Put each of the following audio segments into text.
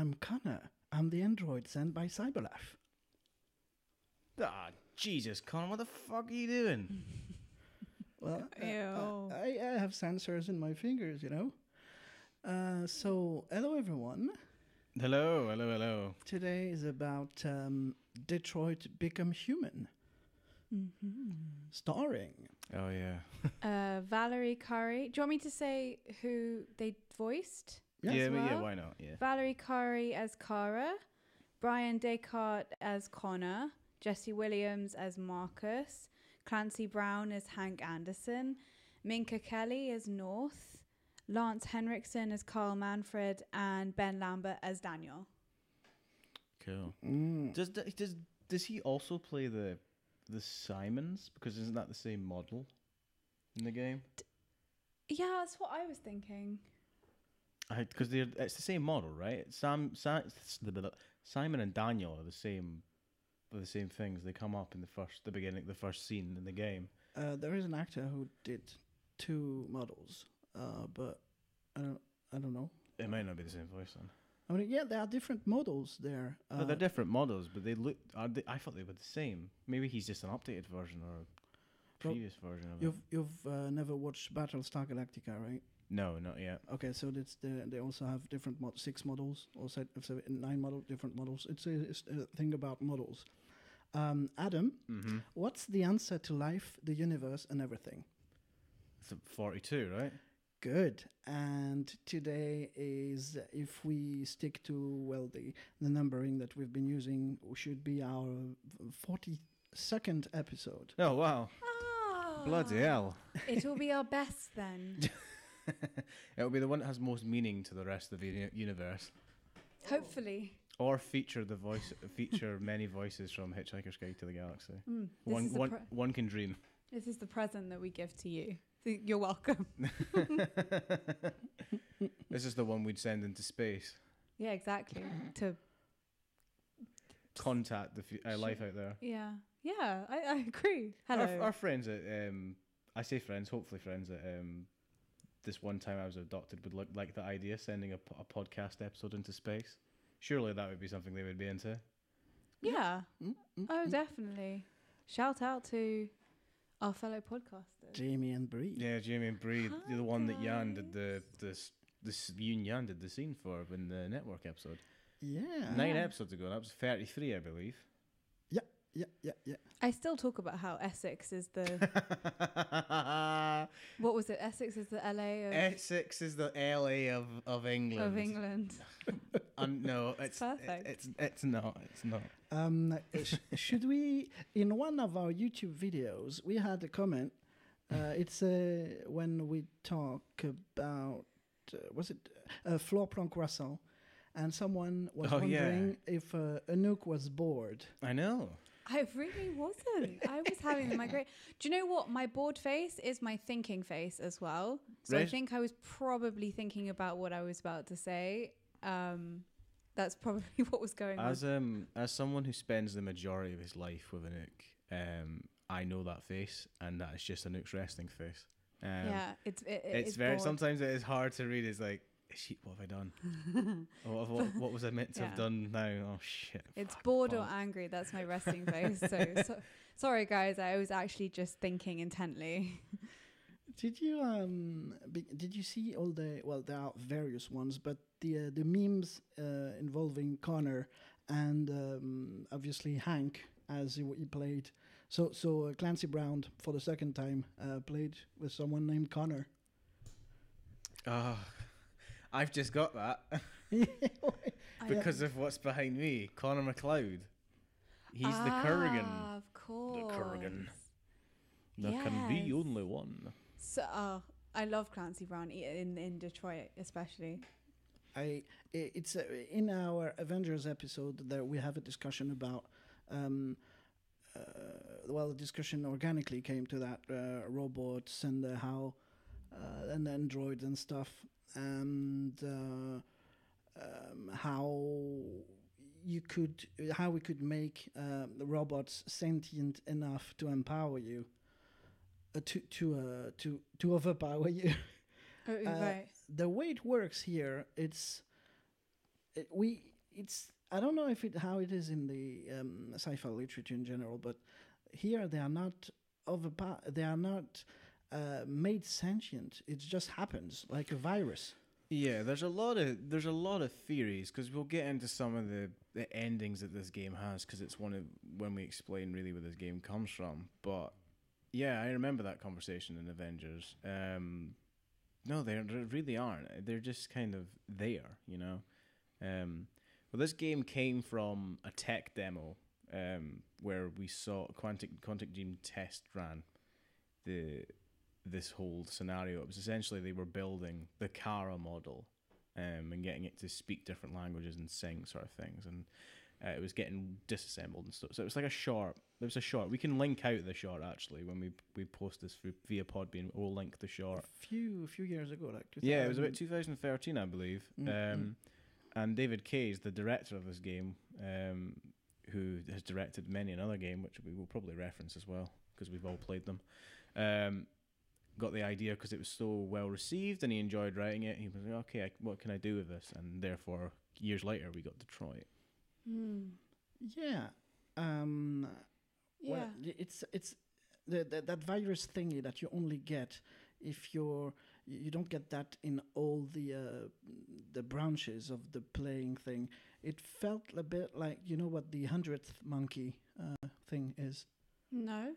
I'm Connor. I'm the android sent by Cyberlife. Ah, Jesus, Connor, what the fuck are you doing? Well, I have sensors in my fingers, you know. So, hello everyone. Hello. Today is about Detroit Become Human. Mm-hmm. Starring. Oh, yeah. Valerie Curry. Do you want me to say who they voiced? Yeah, why not? Yeah. Valerie Curry as Cara, Brian Descartes as Connor, Jesse Williams as Marcus, Clancy Brown as Hank Anderson, Minka Kelly as North, Lance Henriksen as Carl Manfred, and Ben Lambert as Daniel. Cool. Does he also play the Simons? Because isn't that the same model in the game? Yeah, that's what I was thinking. Because it's the same model, right? Simon and Daniel are the same things. They come up in the first scene in the game. There is an actor who did two models, but I don't know. It might not be the same voice then. I mean, yeah, there are different models there. No, they're different models, but they look. I thought they were the same. Maybe he's just an updated version or a previous version of it. You've never watched Battlestar Galactica, right? No, not yet. Okay, so they also have different 6 models, or 9 different models. It's a thing about models. Adam, what's the answer to life, the universe, and everything? It's 42, right? Good. And today is, if we stick to the numbering that we've been using, should be our 42nd episode. Oh wow! Oh, Bloody hell! It will be our best then. It'll be the one that has most meaning to the rest of the universe. Hopefully. Or feature many voices from Hitchhiker's Guide to the Galaxy. One can dream. This is the present that we give to you. You're welcome. This is the one we'd send into space. Yeah, exactly. To contact the life out there. Yeah, I agree. Hello. Our friends at I say friends, hopefully friends at this one time I was adopted would like the idea, sending a podcast episode into space. Surely that would be something they would be into. Yeah. Oh, definitely. Shout out to our fellow podcasters, Jamie and Bree. Yeah, Jamie and Bree. Hi, the one that Yann did Yann did the scene for in the network episode. Yeah. 9 episodes ago. That was 33, I believe. Yeah. I still talk about how Essex is the... What was it? Essex is the LA of... Essex is the LA of England. Of England. No, it's perfect. It's not. Should we... In one of our YouTube videos, we had a comment. It's when we talk about... was it floor plan croissant? And someone was wondering if Anouk was bored. I know. I really wasn't. I was having my great... Do you know what? My bored face is my thinking face as well. So I think I was probably thinking about what I was about to say. That's probably what was going on. As someone who spends the majority of his life with Anouk, I know that face, and that is just Anouk's resting face. It's very... bored. Sometimes it is hard to read. It's like... What have I done? what was I meant to have done now? Oh shit! It's bored or angry. That's my resting face. So sorry, guys. I was actually just thinking intently. Did you see all the? Well, there are various ones, but the memes involving Connor and obviously Hank as he played. So Clancy Brown for the second time played with someone named Connor. I've just got that because of what's behind me, Connor McLeod. He's the Kurgan. Of course. The Kurgan. There can be only one. So, I love Clancy Brown in Detroit, especially. It's in our Avengers episode that we have a discussion about. The discussion organically came to that robots and how and androids and stuff. And how we could make the robots sentient enough to empower you, to overpower you. Right. The way it works here, we it's I don't know if how it is in the sci-fi literature in general, but here they are not they are not made sentient. It just happens like a virus. Yeah, there's a lot of theories because we'll get into some of the endings that this game has because it's one of when we explain really where this game comes from. But yeah, I remember that conversation in Avengers. No, they really aren't. They're just kind of there, you know. Well, this game came from a tech demo where we saw Quantic Dream test ran this whole scenario. It was essentially they were building the Kara model and getting it to speak different languages and sing sort of things, and it was getting disassembled and stuff. So it was like a short. It was a short. We can link out the short actually when we post this via Podbean. We'll link the short. A few years ago, like Yeah, it was about 2013, I believe. Mm-hmm. And David Cage, the director of this game, who has directed many another game, which we will probably reference as well because we've all played them. Got the idea because it was so well received and he enjoyed writing it. He was like, okay, what can I do with this? And therefore, years later, we got Detroit. Yeah. Yeah. Well, it's that virus thingy that you only get if you don't get that in all the branches of the playing thing. It felt a bit like, you know what the 100th monkey thing is? No.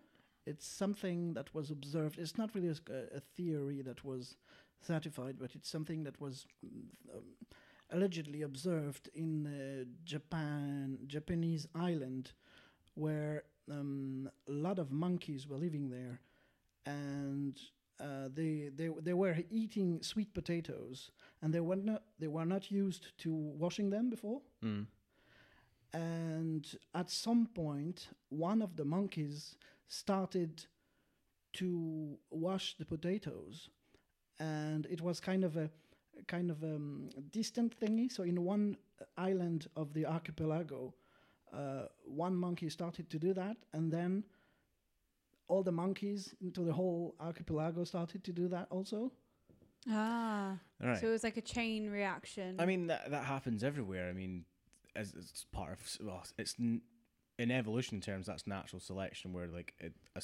It's something that was observed. It's not really a theory that was certified, but it's something that was allegedly observed in Japanese island, where a lot of monkeys were living there, and they were eating sweet potatoes, and they were not used to washing them before. And at some point, one of the monkeys started to wash the potatoes, and it was kind of a distant thingy. So in one island of the archipelago, one monkey started to do that, and then all the monkeys into the whole archipelago started to do that also. Ah, Right. so it was like a chain reaction. I mean, that happens everywhere. I mean, as it's part of, well, it's in evolution terms, that's natural selection, where like a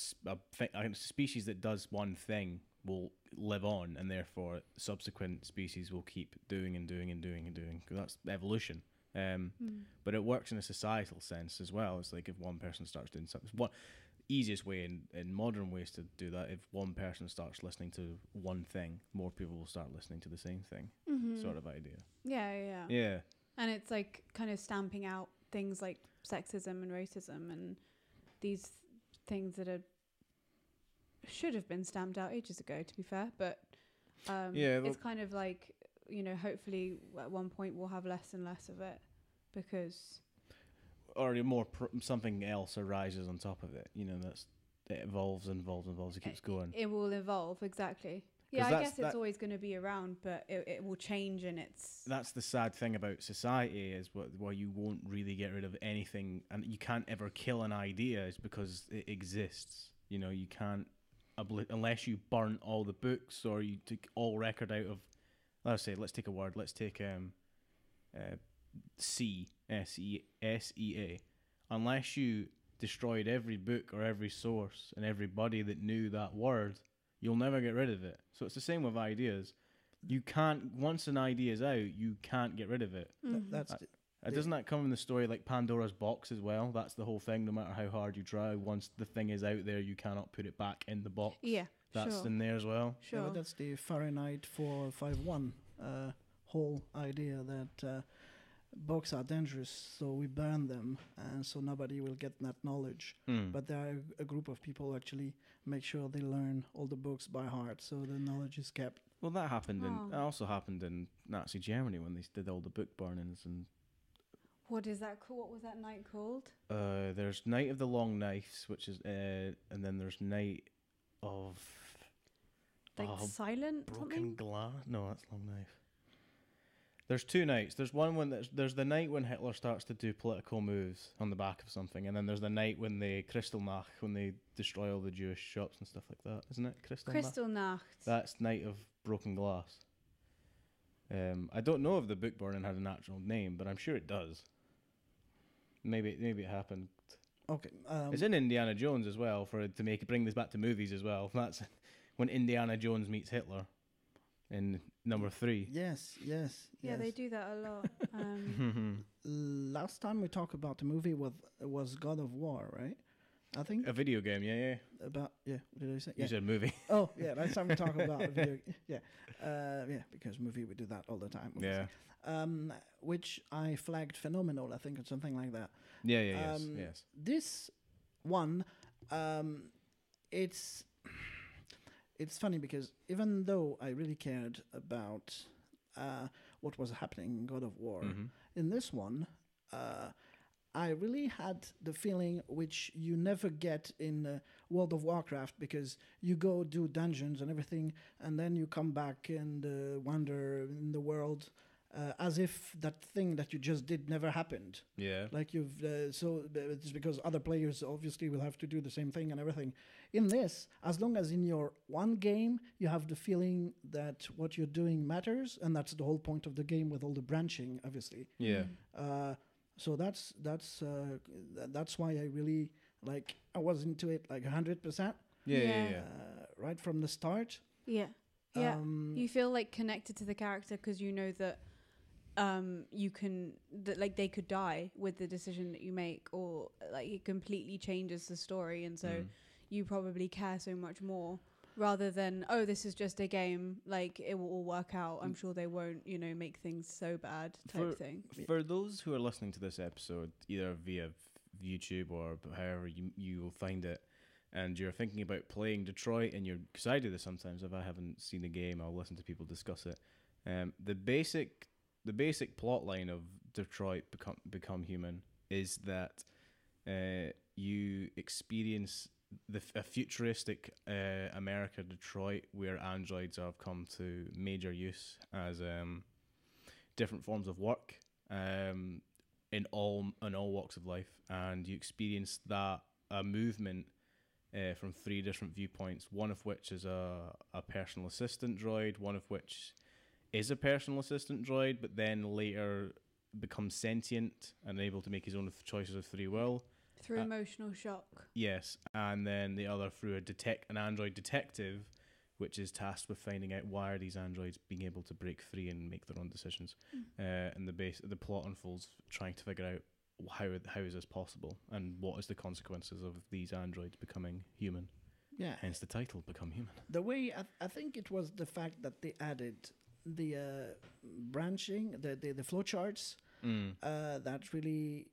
species that does one thing will live on, and therefore subsequent species will keep doing and doing and doing and doing. 'Cause that's evolution. But it works in a societal sense as well. It's like if one person starts doing something, one easiest way in modern ways to do that, if one person starts listening to one thing, more people will start listening to the same thing, sort of idea. Yeah. And it's like kind of stamping out things like sexism and racism and these things that should have been stamped out ages ago, to be fair. But it's kind of like, you know, hopefully at one point we'll have less and less of it because... Or more something else arises on top of it. You know, it evolves. It keeps going. It will evolve, exactly. Yeah, I guess it's always going to be around, but it will change, and it's... That's the sad thing about society, is why you won't really get rid of anything, and you can't ever kill an idea, is because it exists. You know, you can't, unless you burn all the books or you took all record out of, let's take a word, let's take SEA. Unless you destroyed every book or every source and everybody that knew that word, you'll never get rid of it. So it's the same with ideas. You can't, once an idea is out, you can't get rid of it. Doesn't that come in the story like Pandora's box as well? That's the whole thing. No matter how hard you try, once the thing is out there, you cannot put it back in the box. Yeah, that's in there as well. Sure. Yeah, but that's the Fahrenheit 451 whole idea that books are dangerous, so we burn them, and so nobody will get that knowledge. But there are a group of people who actually make sure they learn all the books by heart, so the knowledge is kept. Well, that happened that also happened in Nazi Germany when they did all the book burnings. And what is that called? What was that night called? There's Night of the Long Knives, which is, and then there's Night of Silent Broken something? Glass. No, that's Long Knife. There's two nights. There's one when there's the night when Hitler starts to do political moves on the back of something, and then there's the night when they Kristallnacht, when they destroy all the Jewish shops and stuff like that, isn't it? Kristallnacht. Kristallnacht. That's Night of Broken Glass. I don't know if the book burning had an actual name, but I'm sure it does. Maybe it happened. Okay. It's in Indiana Jones as well bring this back to movies as well. That's when Indiana Jones meets Hitler in number 3. Yes. Yeah, they do that a lot. Last time we talked about the movie was God of War, right? I think A video game, yeah. about what did I say? You said movie. Oh yeah, last time we talked about a video. Because movie we do that all the time. Yeah. Which I flagged phenomenal, I think, or something like that. Yeah, yes. This one, it's funny because even though I really cared about what was happening in God of War, in this one, I really had the feeling which you never get in World of Warcraft, because you go do dungeons and everything, and then you come back and wander in the world as if that thing that you just did never happened. Yeah. Like it's because other players obviously will have to do the same thing and everything. In this, as long as in your one game you have the feeling that what you're doing matters, and that's the whole point of the game with all the branching, obviously. Yeah. So that's why I really I was into it 100%. Yeah. Right from the start. Yeah. You feel connected to the character because you know that you can they could die with the decision that you make, or it completely changes the story, and so you probably care so much more, rather than, oh, this is just a game, it will all work out. I'm sure they won't, make things so bad type thing. For those who are listening to this episode, either via YouTube or however you will find it, and you're thinking about playing Detroit, and because I do this sometimes, if I haven't seen the game, I'll listen to people discuss it. The basic plot line of Detroit Become Human is that you experience a futuristic America, Detroit, where androids have come to major use as different forms of work in all walks of life, and you experience a movement from 3 different viewpoints, one of which is a personal assistant droid, one of which is a personal assistant droid, but then later becomes sentient and able to make his own choices of free will. Through emotional shock. Yes, and then the other through an android detective, which is tasked with finding out why are these androids being able to break free and make their own decisions. And the plot unfolds trying to figure out how is this possible, and what is the consequences of these androids becoming human. Yeah. Hence the title, Become Human. The way I think it was the fact that they added the branching, the flowcharts, that really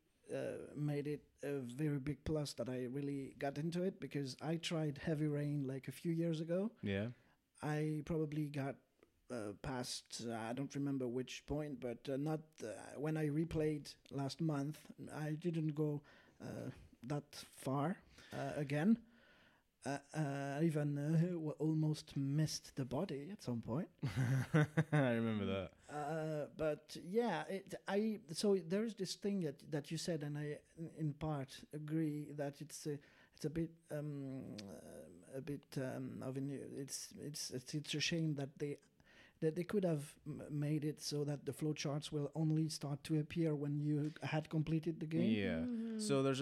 made it a very big plus that I really got into it, because I tried Heavy Rain a few years ago. Yeah. I probably got past, I don't remember which point, but not when I replayed last month, I didn't go that far again. Even almost missed the body at some point. I remember that. But yeah, so there's this thing that you said, and I in part agree that it's a bit of it's a shame that they could have made it so that the flowcharts will only start to appear when you had completed the game. Yeah. So there's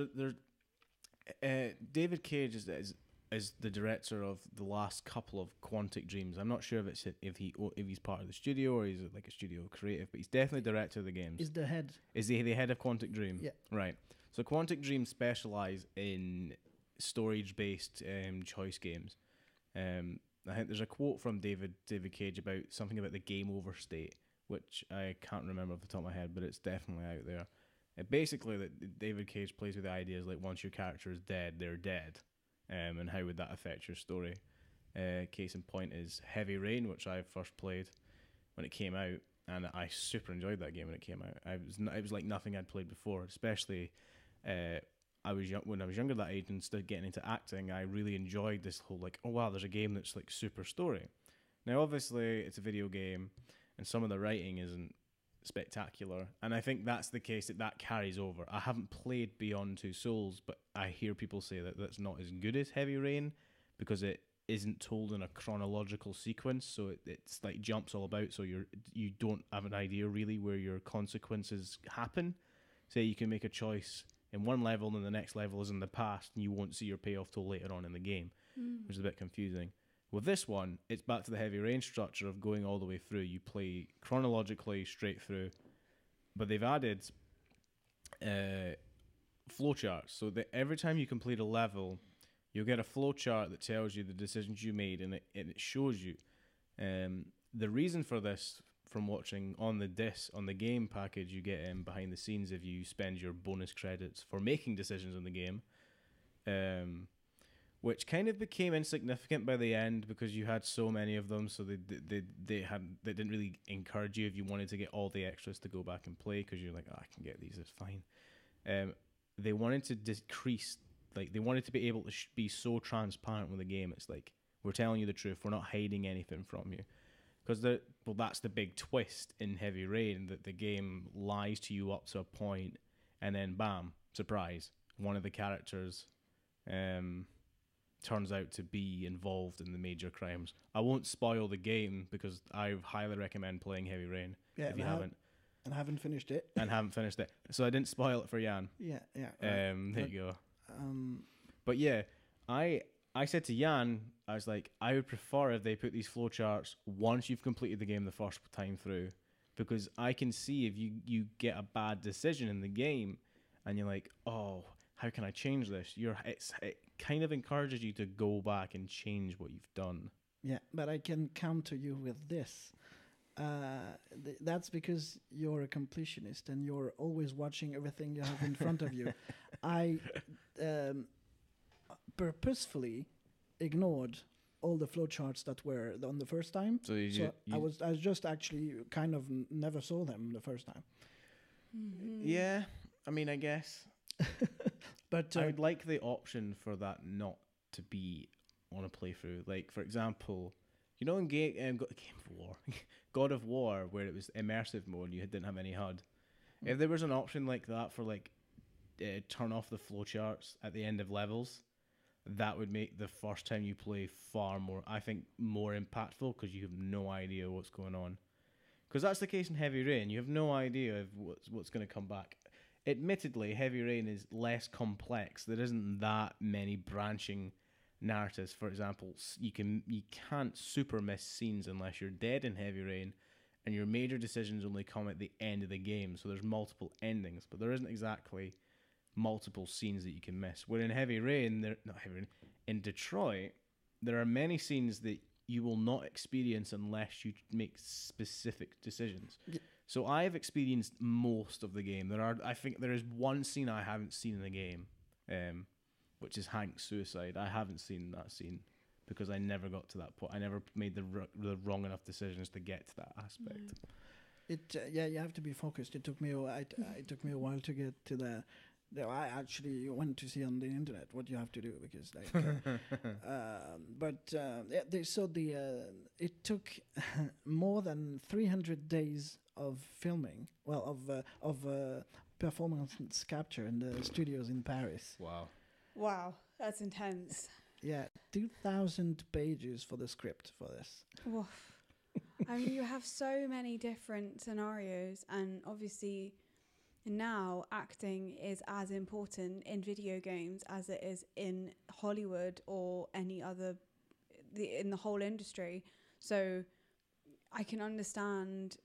David Cage is the director of the last couple of Quantic Dreams. I'm not sure if he's part of the studio or he's a studio creative, but he's definitely director of the games. Is the head? Is he the head of Quantic Dream? Yeah. Right. So Quantic Dream specialize in storage-based choice games. I think there's a quote from David Cage about something about the game over state, which I can't remember off the top of my head, but it's definitely out there. Basically, that David Cage plays with the ideas once your character is dead, they're dead. And how would that affect your story? Case in point is Heavy Rain, which I first played when it came out, and I super enjoyed that game when it came out. It was like nothing I'd played before, especially when I was younger that age and started getting into acting. I really enjoyed this whole oh wow, there's a game that's super story. Now obviously it's a video game, and some of the writing isn't spectacular, and I think that's the case that carries over. I haven't played Beyond Two Souls, but I hear people say that that's not as good as Heavy Rain because it isn't told in a chronological sequence, so it's like jumps all about, so you don't have an idea really where your consequences happen. Say you can make a choice in one level and the next level is in the past, and you won't see your payoff till later on in the game, which is a bit confusing. With this one, it's back to the Heavy Rain structure of going all the way through. You play chronologically straight through, but they've added flowcharts, so that every time you complete a level, you'll get a flowchart that tells you the decisions you made, and it shows you. The reason for this, from watching on the game package, you get behind the scenes if you spend your bonus credits for making decisions in the game, which kind of became insignificant by the end because you had so many of them. So they didn't really encourage you if you wanted to get all the extras to go back and play, because you're like, I can get these, it's fine. They wanted to decrease. Like, they wanted to be able to be so transparent with the game. It's like, we're telling you the truth. We're not hiding anything from you. Because that's the big twist in Heavy Rain, that the game lies to you up to a point, and then bam, surprise, one of the characters turns out to be involved in the major crimes. I won't spoil the game because I highly recommend playing Heavy Rain if you haven't. And haven't finished it. So I didn't spoil it for Yann. Yeah. There you go. But yeah, I said to Yann, I was like, I would prefer if they put these flowcharts once you've completed the game the first time through, because I can see if you get a bad decision in the game and you're like, oh, how can I change this? It kind of encourages you to go back and change what you've done. Yeah, but I can counter you with this. That's because you're a completionist and you're always watching everything you have in front of you. I purposefully ignored all the flowcharts that were on the first time. So I was just actually kind of never saw them the first time. Mm-hmm. Yeah, I mean, I guess. But I would like the option for that not to be on a playthrough. Like, for example, you know, in God of War, where it was immersive mode, and you didn't have any HUD. If there was an option like that for turn off the flowcharts at the end of levels, that would make the first time you play far more, I think, more impactful, because you have no idea what's going on. Because that's the case in Heavy Rain. You have no idea of what's going to come back. Admittedly, Heavy Rain is less complex. There isn't that many branching narratives. For example, you can't super miss scenes unless you're dead in Heavy Rain, and your major decisions only come at the end of the game. So there's multiple endings, but there isn't exactly multiple scenes that you can miss. Where in in Detroit, there are many scenes that you will not experience unless you make specific decisions. Yeah. So I've experienced most of the game. I think there is one scene I haven't seen in the game, which is Hank's suicide. I haven't seen that scene because I never got to that point. I never made the wrong enough decisions to get to that aspect. You have to be focused. It took me a while to get to the. I actually went to see on the internet what you have to do, because it took more than 300 days of filming, of performance capture in the studios in Paris. Wow, that's intense. Yeah, 2,000 pages for the script for this. Oof. I mean, you have so many different scenarios, and obviously now acting is as important in video games as it is in Hollywood or any other in the whole industry. So I can understand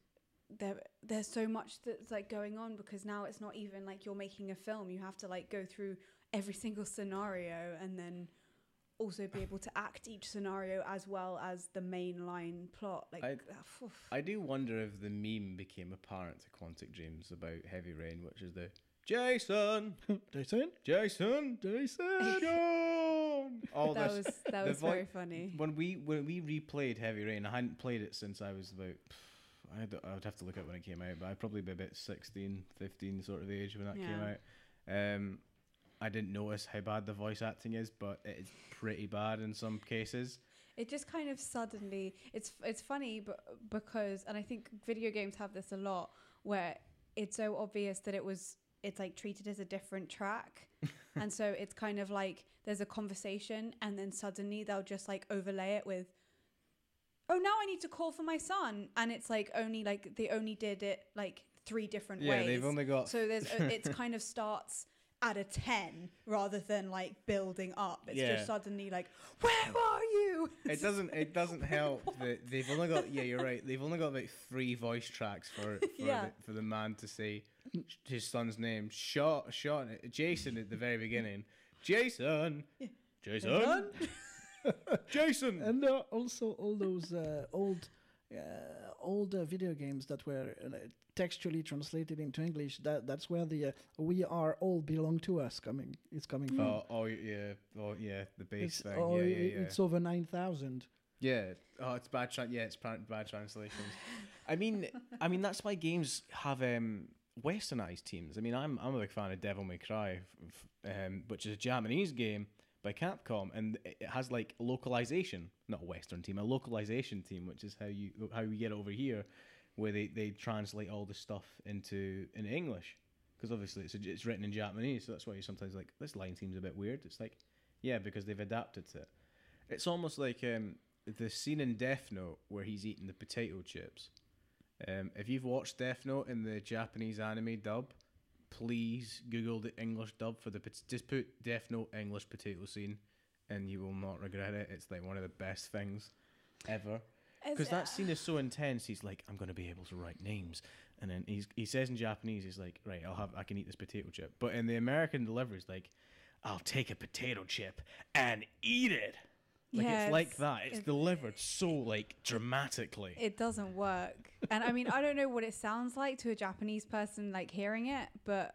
there's so much that's like going on, because now it's not even like you're making a film. You have to like go through every single scenario and then also be able to act each scenario as well as the mainline plot. Like, I do wonder if the meme became apparent to Quantic Dreams about Heavy Rain, which is the Jason. Oh, that was very funny. When we replayed Heavy Rain, I hadn't played it since I was about. I would have to look at when it came out, but I'd probably be about 16, 15 sort of age when that came out. I didn't notice how bad the voice acting is, but it is pretty bad in some cases. It just kind of suddenly, it's funny, but because, and I think video games have this a lot, where it's so obvious that it was it's like treated as a different track. And so it's kind of like there's a conversation and then suddenly they'll just like overlay it with, oh, now I need to call for my son. And it's like only like they only did it like 3 different ways. Yeah, they've only got... So there's it's kind of starts at a 10 rather than like building up. It's just suddenly like, where are you? It doesn't help that they've only got... Yeah, you're right. They've only got about 3 voice tracks for the man to say his son's name. Sean, Jason at the very beginning. Jason! Jason! Jason! And also all those old video games that were textually translated into English. That's where the "We Are All Belong to Us" is coming from. The bass thing. It's over 9,000. Yeah. Oh, it's bad. It's bad translations. I mean, that's why games have westernized teams. I mean, I'm a big fan of Devil May Cry, which is a Japanese game by Capcom, and it has like localization, not a Western team, a localization team, which is how we get it over here, where they translate all the stuff into English, because obviously it's written in Japanese, so that's why you sometimes like, this line seems a bit weird. It's like, yeah, because they've adapted it. It's almost like the scene in Death Note where he's eating the potato chips. If you've watched Death Note in the Japanese anime dub, please Google the English dub for just put Death Note English potato scene, and you will not regret it. It's like one of the best things ever. Because that scene is so intense. He's like, I'm going to be able to write names. And then he says in Japanese, he's like, right, I can eat this potato chip. But in the American delivery, it's like, I'll take a potato chip and eat it. Like, it's like that. It's delivered so, like, dramatically. It doesn't work. And, I mean, I don't know what it sounds like to a Japanese person, like, hearing it, but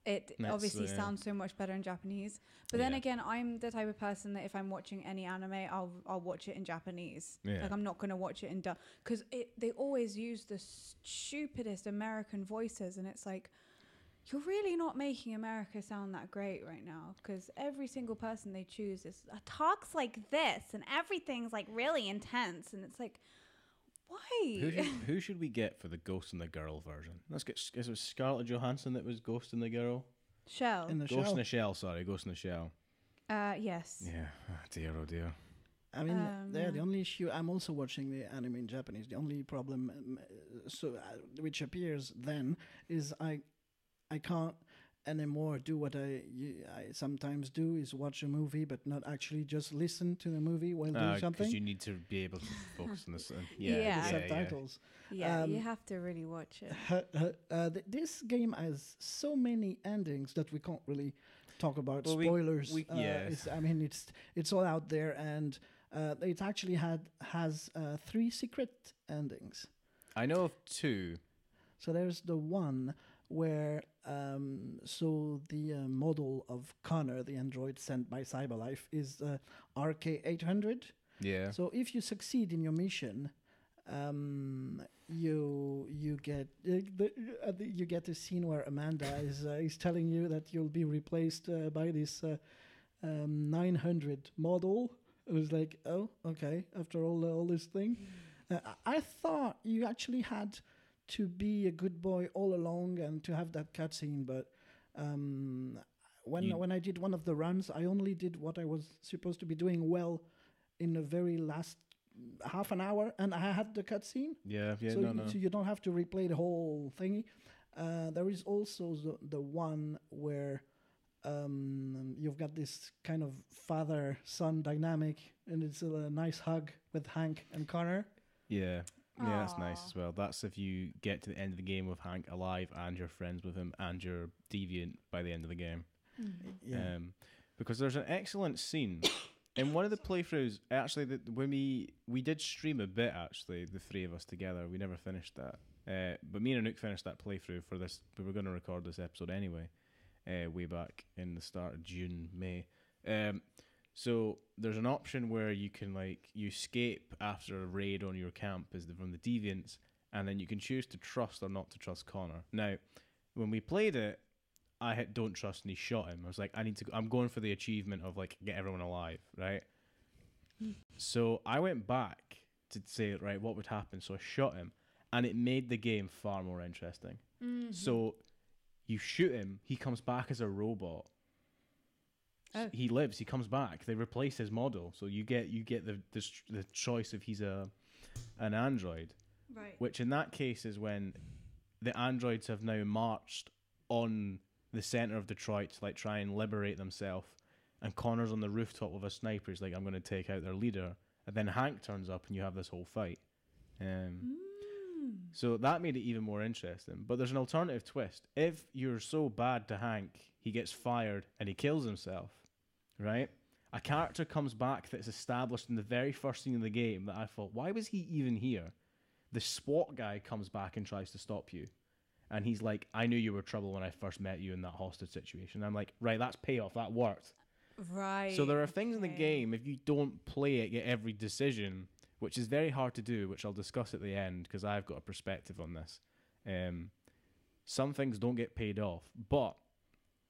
it obviously sounds so much better in Japanese. But then again, I'm the type of person that if I'm watching any anime, I'll watch it in Japanese. Yeah. Like, I'm not going to watch it in dub. Because they always use the stupidest American voices, and it's like, you're really not making America sound that great right now, because every single person they choose talks like this, and everything's like really intense, and it's like, why? Who should we get for the Ghost in the Girl version? It was Scarlett Johansson that was Ghost in the Girl. Shell. Ghost in the Shell. Sorry, Ghost in the Shell. Yes. Yeah. Oh dear. I mean, the only issue. I'm also watching the anime in Japanese. The only problem, which appears then, is I can't anymore do what I sometimes do, is watch a movie but not actually just listen to the movie while doing something. Because you need to be able to focus on the subtitles. Yeah, you have to really watch it. This game has so many endings that we can't really talk about. Spoilers. It's all out there, and it actually has 3 secret endings. I know of 2. So there's the one where the model of Connor, the android sent by Cyberlife, is RK-800. Yeah. So if you succeed in your mission, you get a scene where Amanda is telling you that you'll be replaced by this 900 model. It was like, oh, okay. After all this thing, I thought you actually had to be a good boy all along and to have that cutscene, but when I did one of the runs, I only did what I was supposed to be doing well in the very last half an hour, and I had the cutscene. So you don't have to replay the whole thingy. There is also the one where you've got this kind of father-son dynamic, and it's a nice hug with Hank and Connor. Yeah, that's nice as well. That's if you get to the end of the game with Hank alive and you're friends with him and you're deviant by the end of the game. Mm-hmm. Because there's an excellent scene in one of the playthroughs. Actually, when we did stream a bit, actually, the 3 of us together. We never finished that. But me and Anouk finished that playthrough for this. We were going to record this episode anyway, way back in the start of June, May. So there's an option where you can you escape after a raid on your camp from the deviants, and then you can choose to trust or not to trust Connor. Now, when we played it, I had don't trust, and he shot him. I was like, I'm going for the achievement of get everyone alive, right? So I went back to say, right, what would happen? So I shot him, and it made the game far more interesting. Mm-hmm. So You shoot him, he comes back as a robot. Oh. He lives. He comes back. They replace his model, so you get the choice if he's an android, Right. which in that case is when the androids have now marched on the center of Detroit to like try and liberate themselves, and Connor's on the rooftop with a sniper. He's like, I'm going to take out their leader, and then Hank turns up, and you have this whole fight. So that made it even more interesting. But there's an alternative twist. If you're so bad to Hank, he gets fired and he kills himself, right? A character comes back that's established in the very first scene of the game that I thought, why was he even here? The SWAT guy comes back and tries to stop you. And he's like, I knew you were trouble when I first met you in that hostage situation. And I'm like, right, that's payoff. That worked. Right. So there are things in the game, if you don't play it, get every decision, which is very hard to do, which I'll discuss at the end because I've got a perspective on this. Some things don't get paid off, but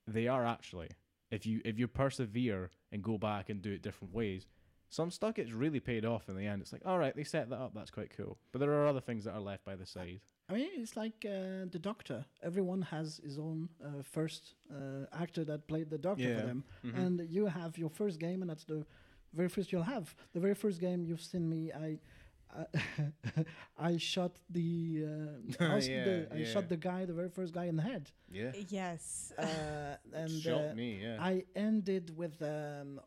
they are actually. If you persevere and go back and do it different ways, some stuff gets really paid off in the end. It's like, all right, they set that up. That's quite cool. But there are other things that are left by the side. I mean, it's like the Doctor. Everyone has his own first actor that played the Doctor for them. Mhm. And you have your first game, and that's the very first you'll have. The very first game you've seen me, I shot the I shot the guy, the very first guy in the head. Yeah. Yes. And Shot me, yeah. I ended with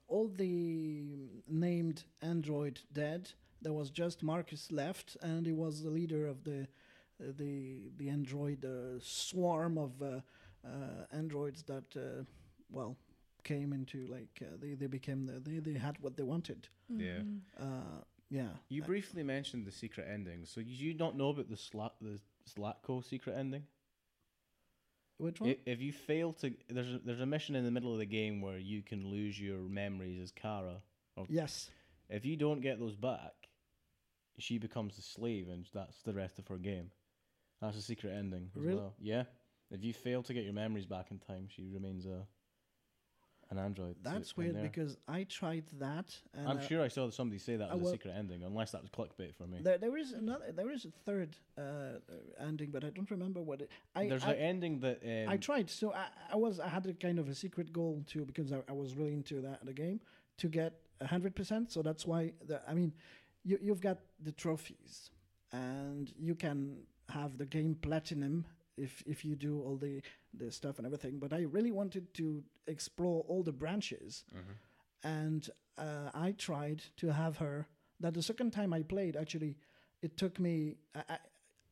all the named android dead. There was just Marcus left, and he was the leader of the android swarm of androids that came into they became they had what they wanted. Yeah. Yeah. You briefly mentioned the secret ending. So did you not know about the Slatko secret ending? Which one? If you fail to, there's a mission in the middle of the game where you can lose your memories as Kara. Yes. If you don't get those back, she becomes a slave, and that's the rest of her game. That's a secret ending as Really? well. Yeah. If you fail to get your memories back in time, she remains an android. That's weird because I tried that. And I'm sure I saw somebody say that was a well, secret ending, unless that was clickbait for me. there is a third ending, but I don't remember what it. There's an ending that I tried. So I had a kind of a secret goal too, because I was really into the game to get 100%. So that's why you've got the trophies, and you can have the game platinum if you do all the stuff and everything. But I really wanted to explore all the branches, and I tried to have her. That the second time I played, actually, it took me.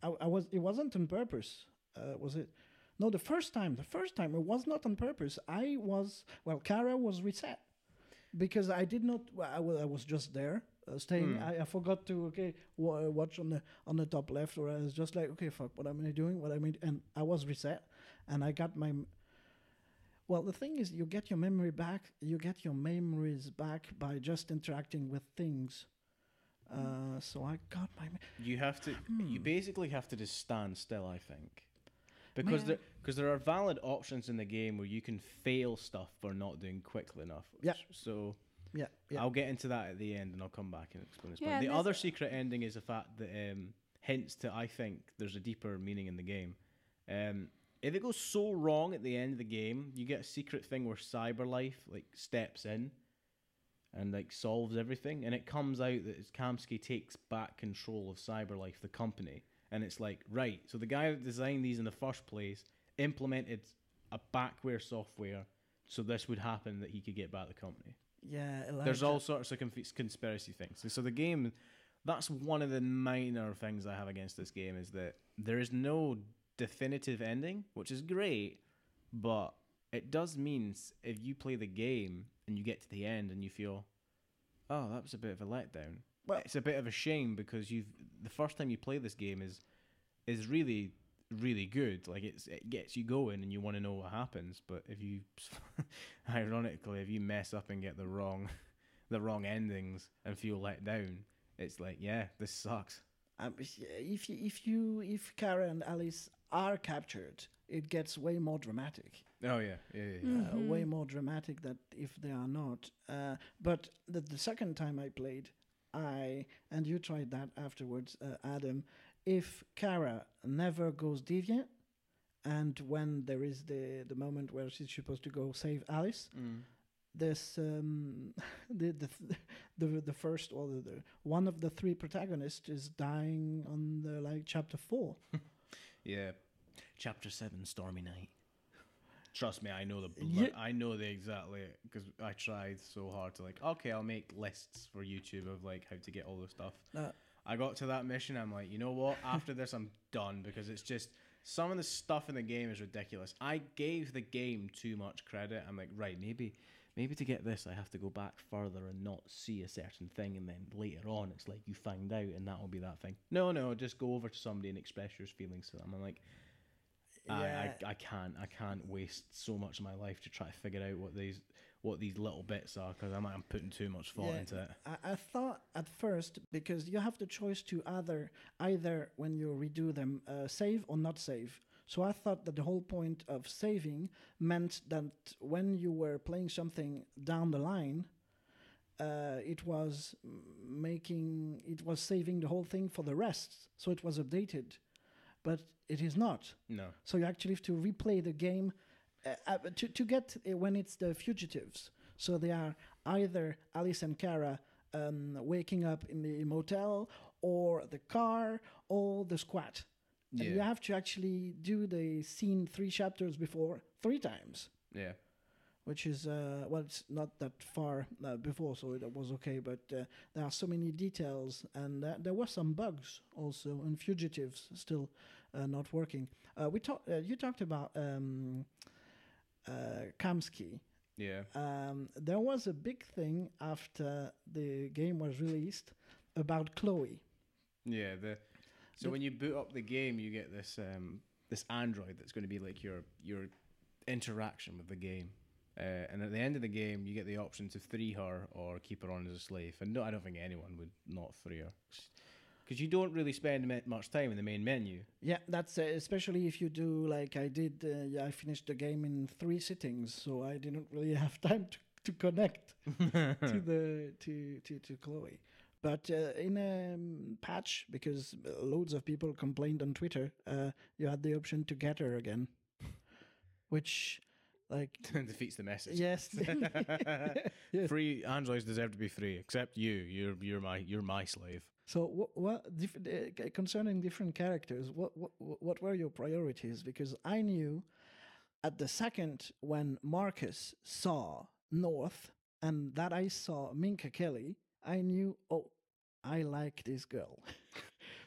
It wasn't on purpose, was it? No, the first time it was not on purpose. Kara was reset because I did not. I was just there. Staying, I forgot to watch on the top left, or I was just like, okay, fuck, what am I doing? And I was reset, and I got my. Well, the thing is, you get your memory back. You get your memories back by just interacting with things. So I got my. You have to. You basically have to just stand still, I think, because there are valid options in the game where you can fail stuff for not doing quickly enough. Yeah. So. Yeah. I'll get into that at the end, and I'll come back and explain this. Yeah, The other secret ending is the fact that hints to, I think, there's a deeper meaning in the game. If it goes so wrong at the end of the game, you get a secret thing where CyberLife steps in and solves everything, and it comes out that Kamsky takes back control of CyberLife, the company, and it's like, right, so the guy that designed these in the first place implemented a backware software so this would happen, that he could get back the company. Yeah, there's all sorts of conspiracy things. So the game, that's one of the minor things I have against this game, is that there is no definitive ending, which is great, but it does mean if you play the game and you get to the end and you feel, oh, that was a bit of a letdown. Well, it's a bit of a shame, because the first time you play this game is really, really good. It gets you going and you want to know what happens. But if you ironically, if you mess up and get the wrong endings and feel let down, it's like, yeah, this sucks. If Kara and Alice are captured, it gets way more dramatic. Oh yeah. Way more dramatic than if they are not. But the second time I played, and you tried that afterwards, Adam. If Kara never goes deviant, and when there is the moment where she's supposed to go save Alice, this the first or the one of the three protagonists is dying on the chapter 4. Yeah, chapter 7, Stormy Night. Trust me, I know I know the exactly, because I tried so hard to okay, I'll make lists for YouTube of how to get all this stuff. I got to that mission, I'm like, you know what? After this, I'm done, because it's just some of the stuff in the game is ridiculous. I gave the game too much credit. I'm like, right, maybe to get this, I have to go back further and not see a certain thing, and then later on, it's like you find out, and that will be that thing. No, just go over to somebody and express your feelings to them. I'm like, I can't waste so much of my life to try to figure out what these little bits are, because I'm putting too much thought into it. I thought at first, because you have the choice to either when you redo them save or not save. So I thought that the whole point of saving meant that when you were playing something down the line, it was saving the whole thing for the rest, so it was updated. But it is not. No. So you actually have to replay the game to get when it's the fugitives. So they are either Alice and Kara waking up in the motel, or the car, or the squat. Yeah. And you have to actually do the scene 3 chapters before 3 times. Yeah. Which is, it's not that far before, so it was okay. But there are so many details, and there were some bugs also, and fugitives still not working. You talked about Kamsky. Yeah. There was a big thing after the game was released about Chloe. Yeah. So when you boot up the game, you get this android that's going to be like your interaction with the game. And at the end of the game, you get the option to free her or keep her on as a slave. And no, I don't think anyone would not free her, because you don't really spend much time in the main menu. Yeah, that's especially if you do like I did. I finished the game in 3 sittings, so I didn't really have time to connect to Chloe. But in a patch, because loads of people complained on Twitter, you had the option to get her again, which defeats the message. Yes. Yes. Free androids deserve to be free, except you. You're my slave. So concerning different characters, what were your priorities? Because I knew at the second when Marcus saw North and that I saw Minka Kelly, I knew, I like this girl.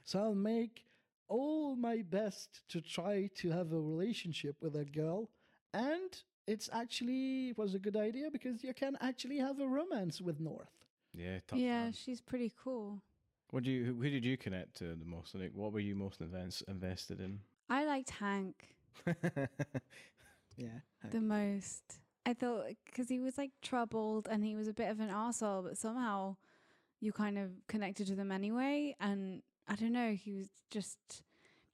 So I'll make all my best to try to have a relationship with that girl. And it was a good idea, because you can actually have a romance with North. Yeah, she's pretty cool. Who did you connect to the most? Like, what were you most invested in? I liked Hank. Yeah, Hank. The most. I thought, because he was troubled and he was a bit of an arsehole, but somehow you kind of connected to them anyway. And I don't know, he was just,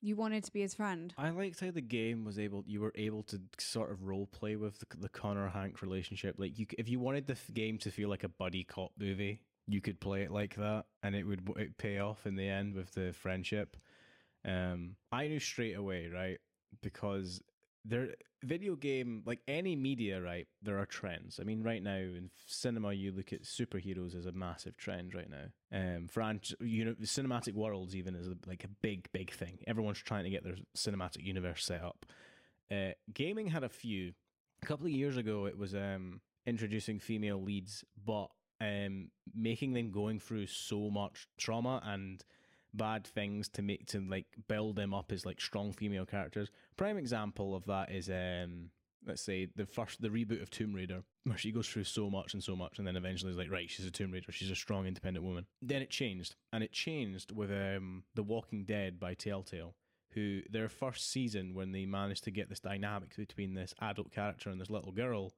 you wanted to be his friend. I liked how the game you were able to sort of role play with the Connor Hank relationship. Like, if you wanted the game to feel like a buddy cop movie, you could play it like that, and it would pay off in the end with the friendship. I knew straight away, right? Because video game, like any media, right? There are trends. I mean, right now in cinema, you look at superheroes as a massive trend right now. Cinematic worlds even is a big thing. Everyone's trying to get their cinematic universe set up. Gaming had a couple of years ago. It was introducing female leads, but making them going through so much trauma and bad things to build them up as strong female characters. Prime example of that is let's say the reboot of Tomb Raider, where she goes through so much, and then eventually is right, she's a Tomb Raider, she's a strong independent woman. Then it changed with The Walking Dead by Telltale, who their first season, when they managed to get this dynamic between this adult character and this little girl,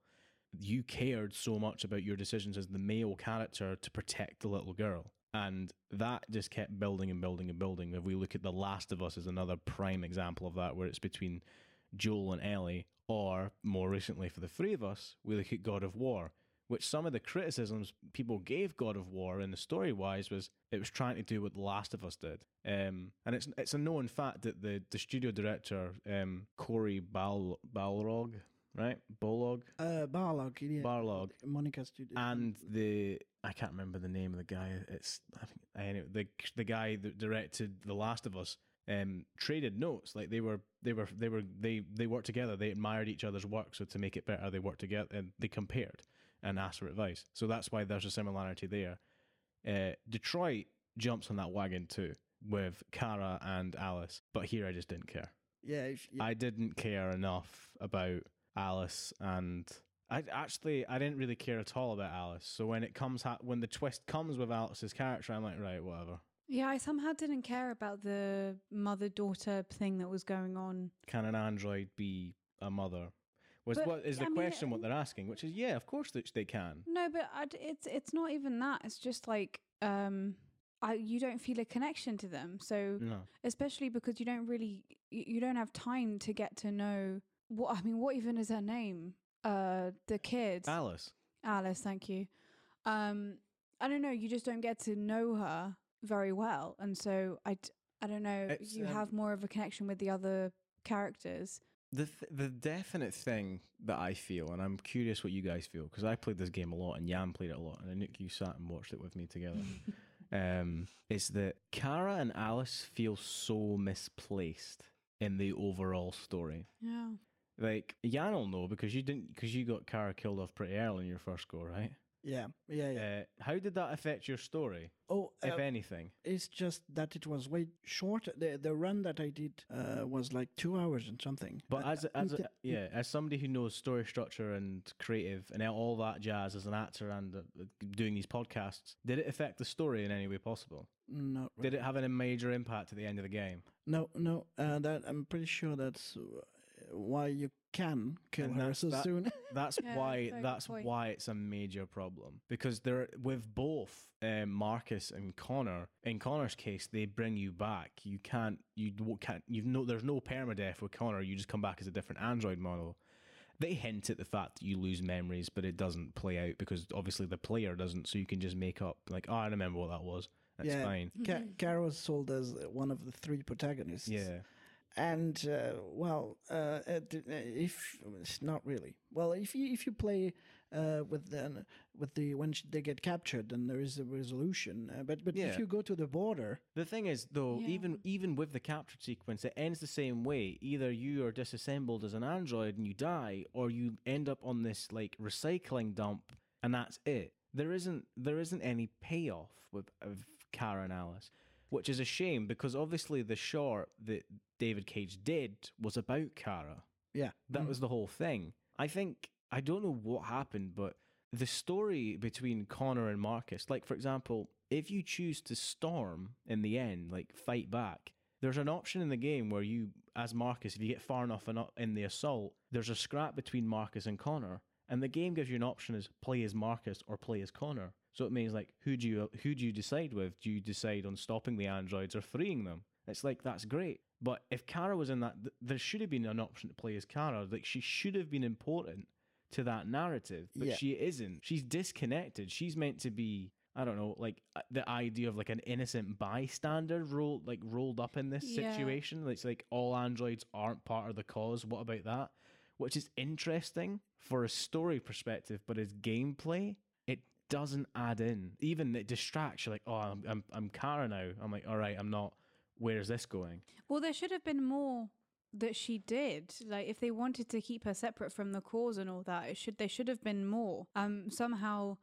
you cared so much about your decisions as the male character to protect the little girl. And that just kept building and building and building. If we look at The Last of Us as another prime example of that, where it's between Joel and Ellie, or more recently for the 3 of us, we look at God of War, which some of the criticisms people gave God of War in the story-wise was it was trying to do what The Last of Us did. And it's a known fact that the studio director, Corey Balrog, right? Bolog? Barlog, yeah. Barlog. Monica Studio. And I can't remember the name of the guy. Anyway, the guy that directed The Last of Us traded notes. Like they worked together. They admired each other's work, so to make it better, they worked together and they compared and asked for advice. So that's why there's a similarity there. Detroit jumps on that wagon too with Kara and Alice, but here I just didn't care. Yeah, I didn't care enough about Alice, and I didn't really care at all about Alice. So when when the twist comes with Alice's character, I'm like, right, whatever. Yeah, I somehow didn't care about the mother-daughter thing that was going on. Can an android be a mother? What is the question what they're asking? Which is, yeah, of course they can. No, but it's not even that. It's just like you don't feel a connection to them. So No. especially because you don't have time to get to know what even is her name? The kid. Alice, thank you. I don't know. You just don't get to know her very well, and so I don't know. You have more of a connection with the other characters. the definite thing that I feel, and I'm curious what you guys feel, because I played this game a lot and Yann played it a lot, and Anouk, you sat and watched it with me together. Is that Kara and Alice feel so misplaced in the overall story. Yeah. Like Yann will know because you got Kara killed off pretty early in your first go, right? Yeah. How did that affect your story, if anything? It's just that it was way short. The run that I did was like 2 hours and something. But as somebody who knows story structure and creative and all that jazz as an actor and doing these podcasts, did it affect the story in any way possible? No. Did it have a major impact at the end of the game? No. That I'm pretty sure that's why you can kill her so soon. That's why it's a major problem, because they're with both Marcus and Connor. In Connor's case, they bring you back. There's no permadeath with Connor. You just come back as a different android model. They hint at the fact that you lose memories, but it doesn't play out because obviously the player doesn't. So you can just make up like, I remember what that was. That's fine. Kara was sold as one of the three protagonists. Yeah. And if it's not really if you play with the when they get captured, then there is a resolution. But if you go to the border, the thing is though, even with the captured sequence, it ends the same way. Either you are disassembled as an android and you die, or you end up on this like recycling dump, and that's it. There isn't any payoff with Kara and Alice, which is a shame because obviously the short that David Cage did was about Kara. Yeah. That was the whole thing. I don't know what happened, but the story between Connor and Marcus, like for example, if you choose to storm in the end, like fight back, there's an option in the game where you, as Marcus, if you get far enough in the assault, there's a scrap between Marcus and Connor, and the game gives you an option as play as Marcus or play as Connor. So it means like, who do you decide with? Do you decide on stopping the androids or freeing them? It's like, that's great. But if Kara was in that, there should have been an option to play as Kara. Like, she should have been important to that narrative, but she isn't. She's disconnected. She's meant to be, I don't know, like the idea of like an innocent bystander rolled up in this situation. It's like all androids aren't part of the cause. What about that? Which is interesting for a story perspective, but as gameplay, it doesn't add in. Even it distracts you. Like, oh, I'm Kara now. I'm like, all right, I'm not. Where's this going? Well, there should have been more that she did. Like, if they wanted to keep her separate from the cause and all that, there should have been more. Somehow,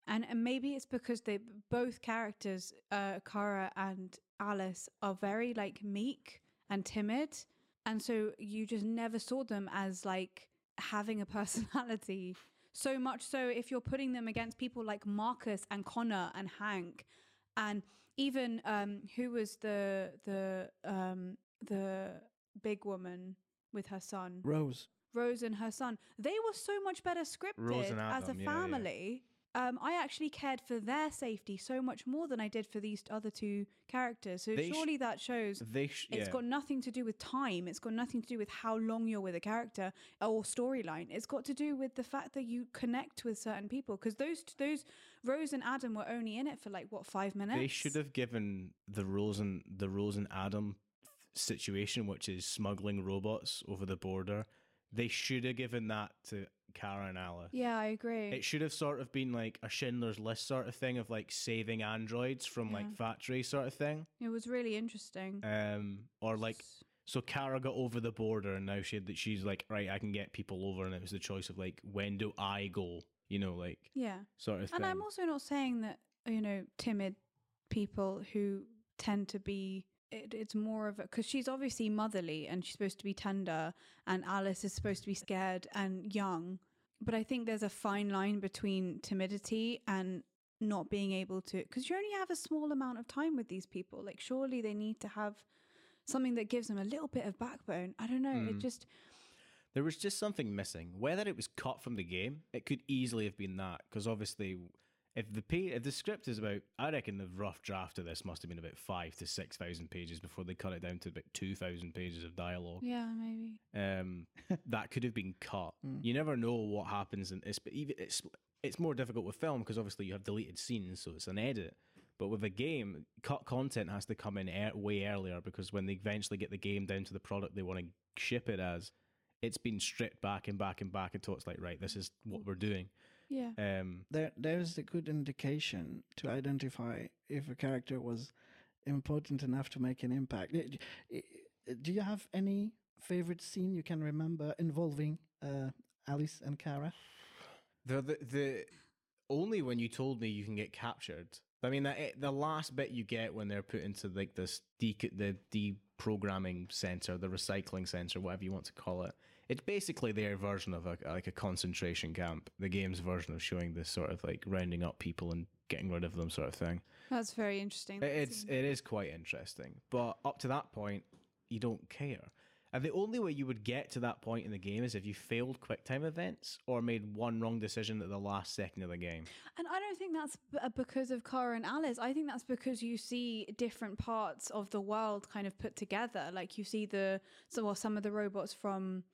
and maybe it's because both characters, Kara and Alice, are very like meek and timid, and so you just never saw them as like having a personality. So much so, if you're putting them against people like Marcus and Connor and Hank, and even who was the big woman with her son, Rose and her son, they were so much better scripted as a family. I actually cared for their safety so much more than I did for these other two characters. So surely that shows it's got nothing to do with time. It's got nothing to do with how long you're with a character or storyline. It's got to do with the fact that you connect with certain people. Because those Rose and Adam were only in it for 5 minutes. They should have given the Rose and Adam situation, which is smuggling robots over the border. They should have given that to Kara and Alice. Yeah, I agree. It should have sort of been like a Schindler's List sort of thing of saving androids from factory sort of thing. It was really interesting. Or so Kara got over the border and now she's like, right, I can get people over, and it was the choice of when do I go? Sort of thing. And I'm also not saying that timid people who tend to be. It's more of because she's obviously motherly and she's supposed to be tender, and Alice is supposed to be scared and young. But I think there's a fine line between timidity and not being able to, because you only have a small amount of time with these people. Surely they need to have something that gives them a little bit of backbone. I don't know. There was just something missing. Whether it was cut from the game, it could easily have been that, because obviously. If the script is about, I reckon the rough draft of this must have been about 5,000 to 6,000 pages before they cut it down to about 2,000 pages of dialogue. Yeah, maybe. That could have been cut. You never know what happens, and it's more difficult with film because obviously you have deleted scenes, so it's an edit. But with a game, cut content has to come in way earlier, because when they eventually get the game down to the product they want to ship it as, it's been stripped back and back and back until it's right, this is what we're doing. Yeah. There's a good indication to identify if a character was important enough to make an impact. Do you have any favorite scene you can remember involving Alice and Kara? The only when you told me you can get captured. I mean, the last bit you get when they're put into this the deprogramming center, the recycling center, whatever you want to call it. It's basically their version of a concentration camp. The game's version of showing this sort of rounding up people and getting rid of them sort of thing. That's very interesting. It is quite interesting. But up to that point, you don't care. And the only way you would get to that point in the game is if you failed QuickTime events or made one wrong decision at the last second of the game. And I don't think that's because of Kara and Alice. I think that's because you see different parts of the world kind of put together. You see some of the robots from,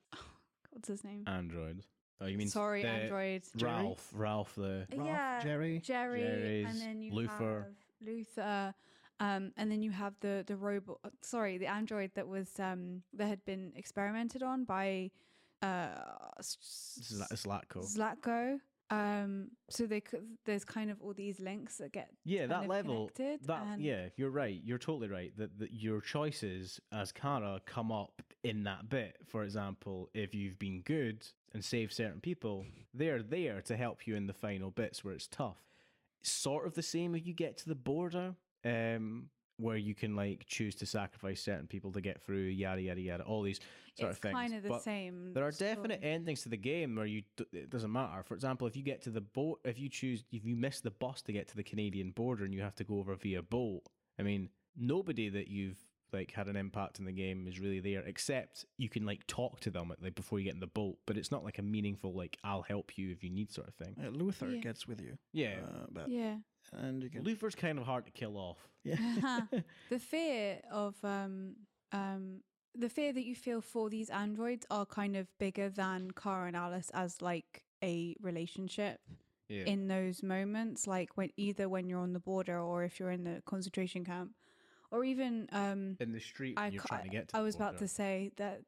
what's his name? Android. Oh, you mean Android. Ralph, Jerry, and then you Luther. have Luther. And then you have the robot. The android that was that had been experimented on by Zlatko. So there's kind of all these links that get that level. Connected, you're right. You're totally right. That your choices as Kara come up in that bit. For example, if you've been good and saved certain people, they're there to help you in the final bits where it's tough. It's sort of the same if you get to the border. Where you can choose to sacrifice certain people to get through, yada yada yada, all these sort of things. It's kind of the same. There are definite endings to the game where it doesn't matter. For example, if you get to the boat, if you miss the bus to get to the Canadian border and you have to go over via boat, I mean, nobody that you've had an impact in the game is really there, except you can talk to them before you get in the boat, but it's not a meaningful I'll help you if you need sort of thing. Luther gets with you. And you can... Luther's kind of hard to kill off. Yeah. The fear of the fear that you feel for these androids are kind of bigger than Kara and Alice as a relationship. Yeah. In those moments, when you're on the border or if you're in the concentration camp. Or even in the street when you're trying to get to I was about to say that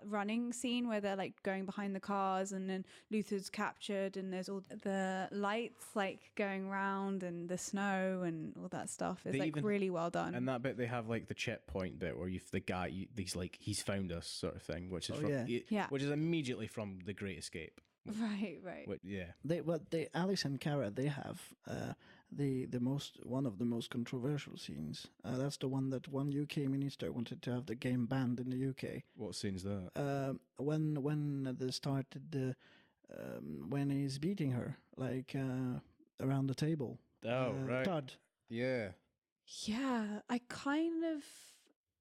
running scene where they're going behind the cars and then Luther's captured and there's all the lights going round and the snow and all that stuff is really well done. And that bit they have the checkpoint bit where he's found us sort of thing, which is which is immediately from The Great Escape. Right. Alice and Kara, they have one of the most controversial scenes. That's the one that one UK minister wanted to have the game banned in the UK. What scene's that? When they started, when he's beating her around the table. Oh, right. Todd. Yeah. Yeah, I kind of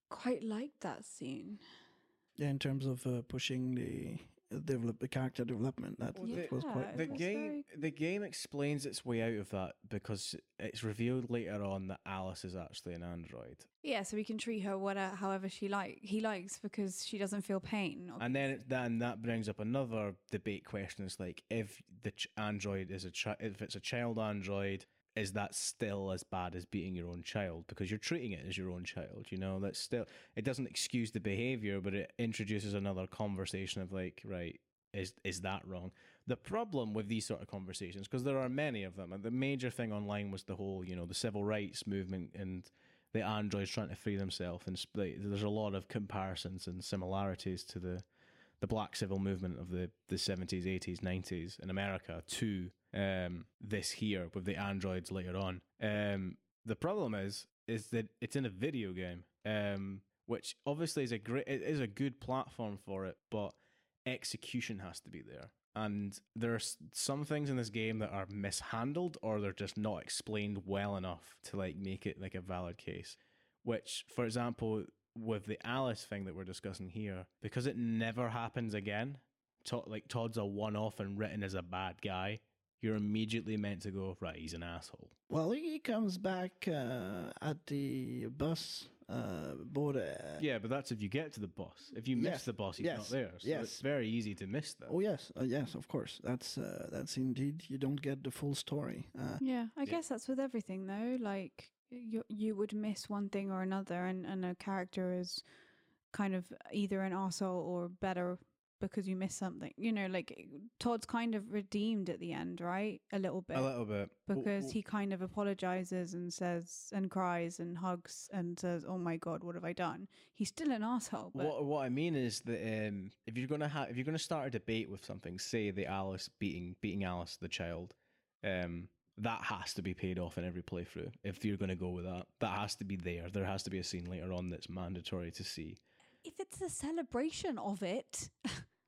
quite liked that scene. Yeah, in terms of pushing the character development. That, Well, that was quite. The It was game explains its way out of that because it's revealed later on that Alice is actually an android. Yeah, so we can treat her however he likes because she doesn't feel pain. And then that brings up another debate question. It's like, if the android is if it's a child android, is that still as bad as beating your own child? Because you're treating it as your own child, you know? That's still, it doesn't excuse the behavior, but it introduces another conversation of like, right, is that wrong? The problem with these sort of conversations, because there are many of them, and the major thing online was the whole, you know, the civil rights movement and the androids trying to free themselves, and there's a lot of comparisons and similarities to the black civil movement of the 70s, 80s, 90s in America to this here with the androids later on. The problem is that it's in a video game, which obviously is a good platform for it, but execution has to be there. And there's some things in this game that are mishandled, or they're just not explained well enough to like make it like a valid case. Which, for example, with the Alice thing that we're discussing here, because it never happens again, Todd's a one-off and written as a bad guy, you're immediately meant to go, right, he's an asshole. Well, he comes back at the bus border. Yeah, but that's if you get to the boss. If you miss the boss, he's not there. So it's very easy to miss that. Oh yes, yes, of course. That's indeed. You don't get the full story. I guess that's with everything though. Like you would miss one thing or another, and a character is kind of either an arsehole or better because you miss something. You know, like Todd's kind of redeemed at the end, right? A little bit. Because he kind of apologizes and says and cries and hugs and says, "Oh my God, what have I done?" He's still an asshole. But what I mean is that if you're gonna start a debate with something, say the Alice beating Alice the child, that has to be paid off in every playthrough. If you're gonna go with that, that has to be there. There has to be a scene later on that's mandatory to see. If it's a celebration of it,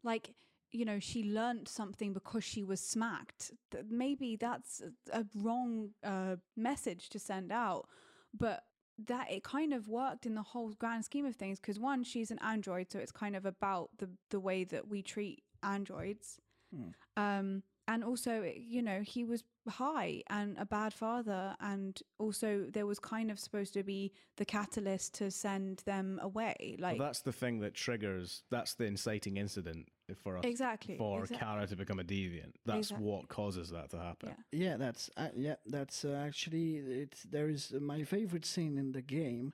like, you know, she learnt something because she was smacked, maybe that's a wrong message to send out. But that it kind of worked in the whole grand scheme of things, because one, she's an android, so it's kind of about the way that we treat androids. And also, you know, he was high and a bad father, and also there was kind of supposed to be the catalyst to send them away. Like, well, that's the thing that triggers. That's the inciting incident for us. Exactly. Kara to become a deviant. That's what causes that to happen. Yeah, that's actually there is my favorite scene in the game.